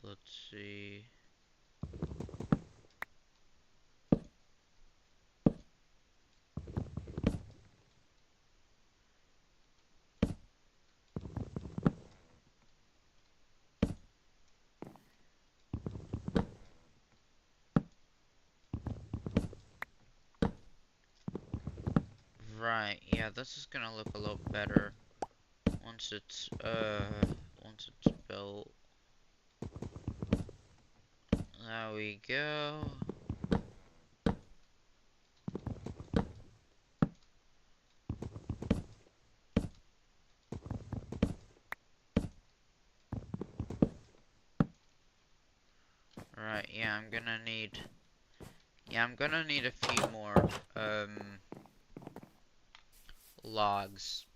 Let's see. Right, yeah, this is gonna look a lot better once it's built. There we go. Right, yeah, I'm gonna need a few more, logs.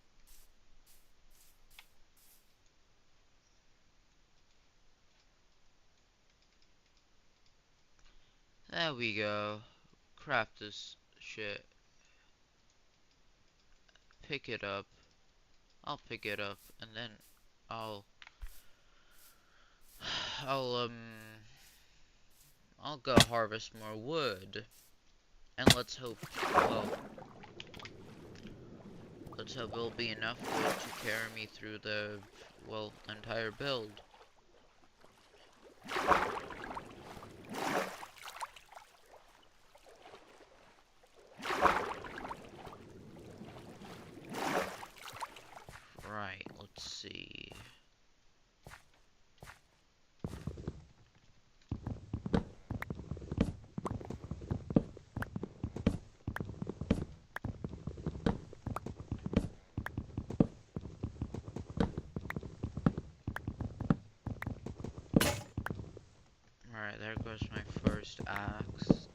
There we go. Craft this shit. Pick it up. I'll pick it up, and then I'll, I'll, I'll go harvest more wood. And let's hope it'll be enough wood to carry me through the, well, entire build. Right, let's see. Alright, there goes my first axe.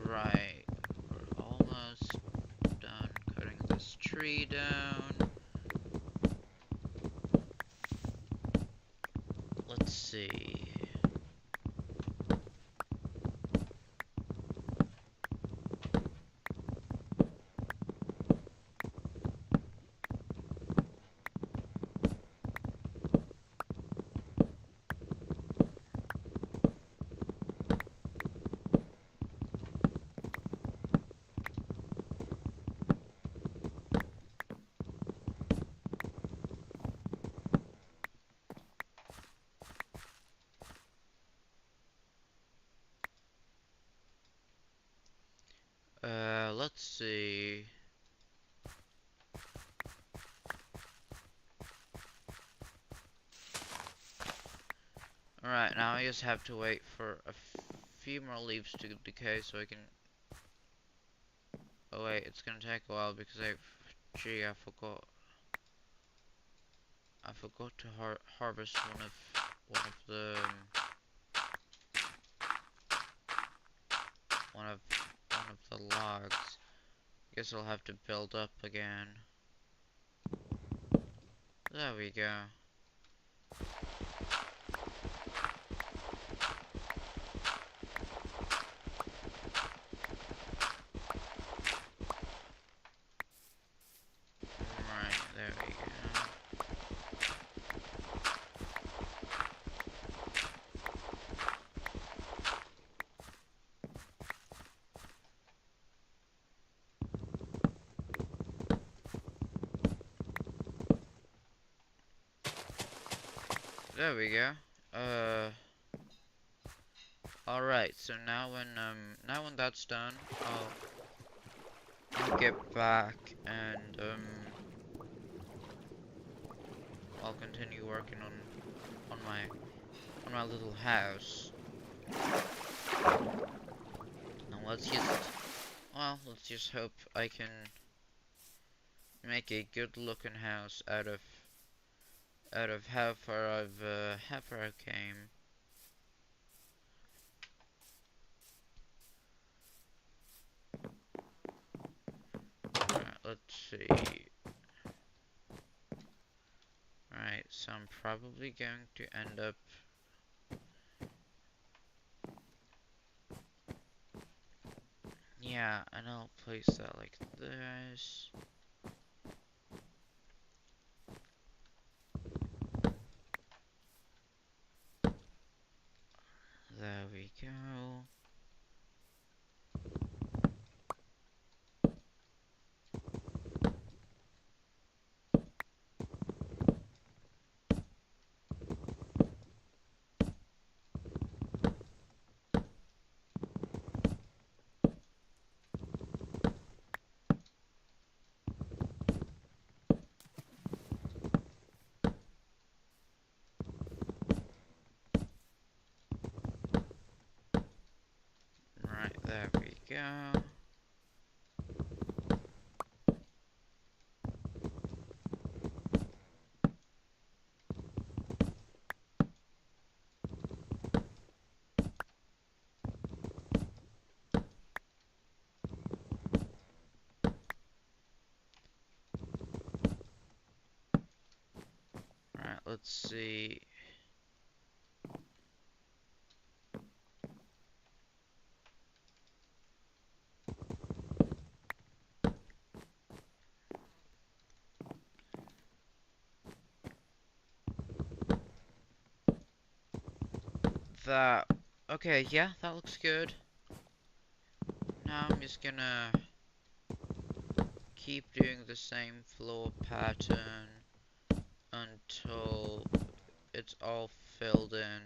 Right, we're almost done cutting this tree down. Let's see. Let's see. Alright, now I just have to wait for a few more leaves to decay so I can... Oh wait, it's gonna take a while because gee, I forgot to harvest one of the... one of the logs. Guess I'll have to build up again. There we go. Right, there we go. There we go. Alright, so now when that's done, I'll get back and, I'll continue working on my little house. And let's just hope I can make a good looking house out of how far I came. Alright, let's see. Alright, so I'm probably going to end up... Yeah, and I'll place that like this. There we go. Right, there we go. Right, let's see. That... Okay, yeah, that looks good. Now I'm just gonna keep doing the same floor pattern until it's all filled in,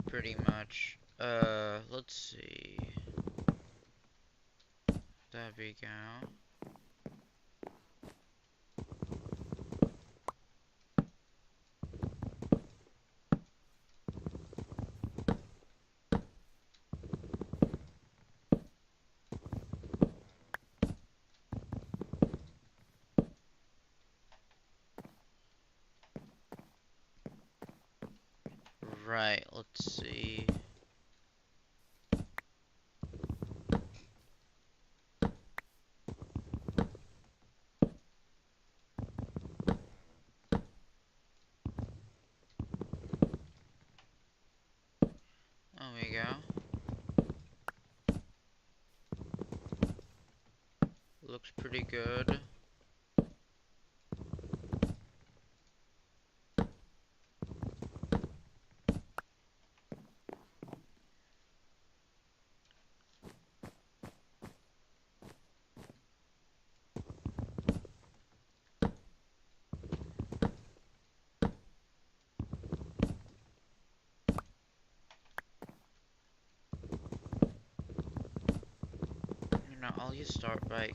pretty much. Let's see. There we go. Right, let's see. There we go. Looks pretty good. You know, I'll just start by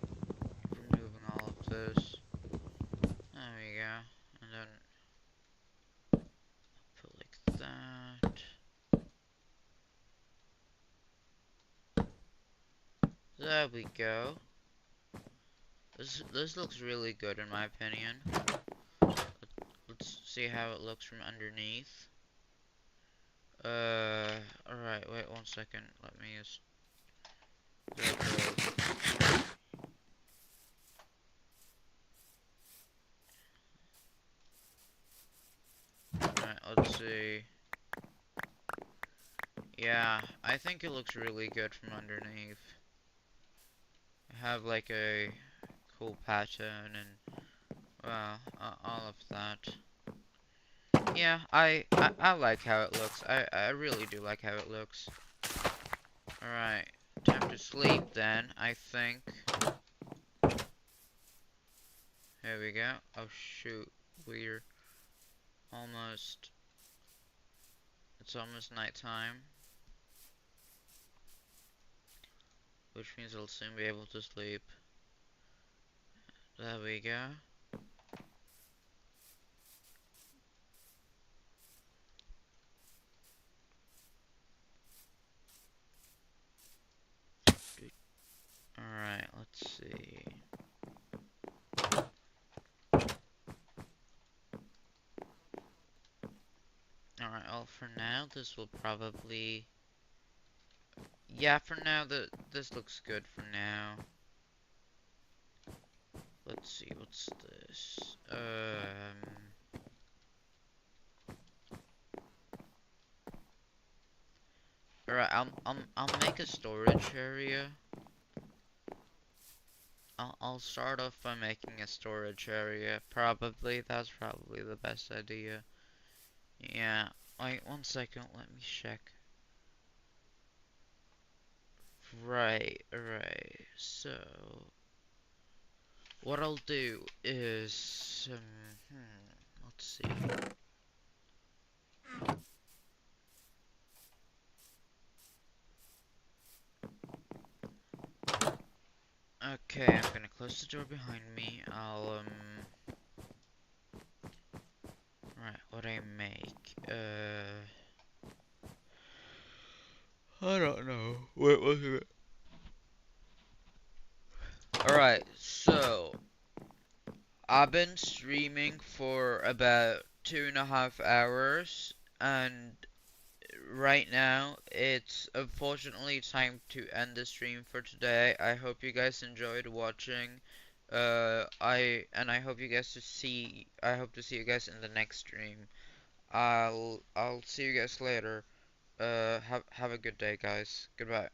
removing all of this. There we go. And then put like that. There we go. This looks really good in my opinion. Let's see how it looks from underneath. Alright, wait 1 second. Let me just... Alright, let's see. Yeah, I think it looks really good from underneath. I have like a cool pattern and, well, all of that. Yeah, I like how it looks. I really do like how it looks. Alright, time to sleep then, I think. Here we go. Oh shoot, we're almost... It's almost nighttime. Which means I'll soon be able to sleep. There we go. Alright, let's see. Alright, well for now this will probably... Yeah, for now this looks good for now. Let's see, what's this? Alright, I'll make a storage area. I'll start off by making a storage area. Probably, that's probably the best idea. Yeah, wait 1 second, let me check. Right. So, what I'll do is, let's see. Okay, I'm gonna close the door behind me. Right, what I make? I don't know. Wait, what's it? Alright, so, I've been streaming for about 2.5 hours, and right now it's unfortunately time to end the stream for today. I hope you guys enjoyed watching. I hope you guys to see. I hope to see you guys in the next stream. I'll see you guys later. Have a good day, guys. Goodbye.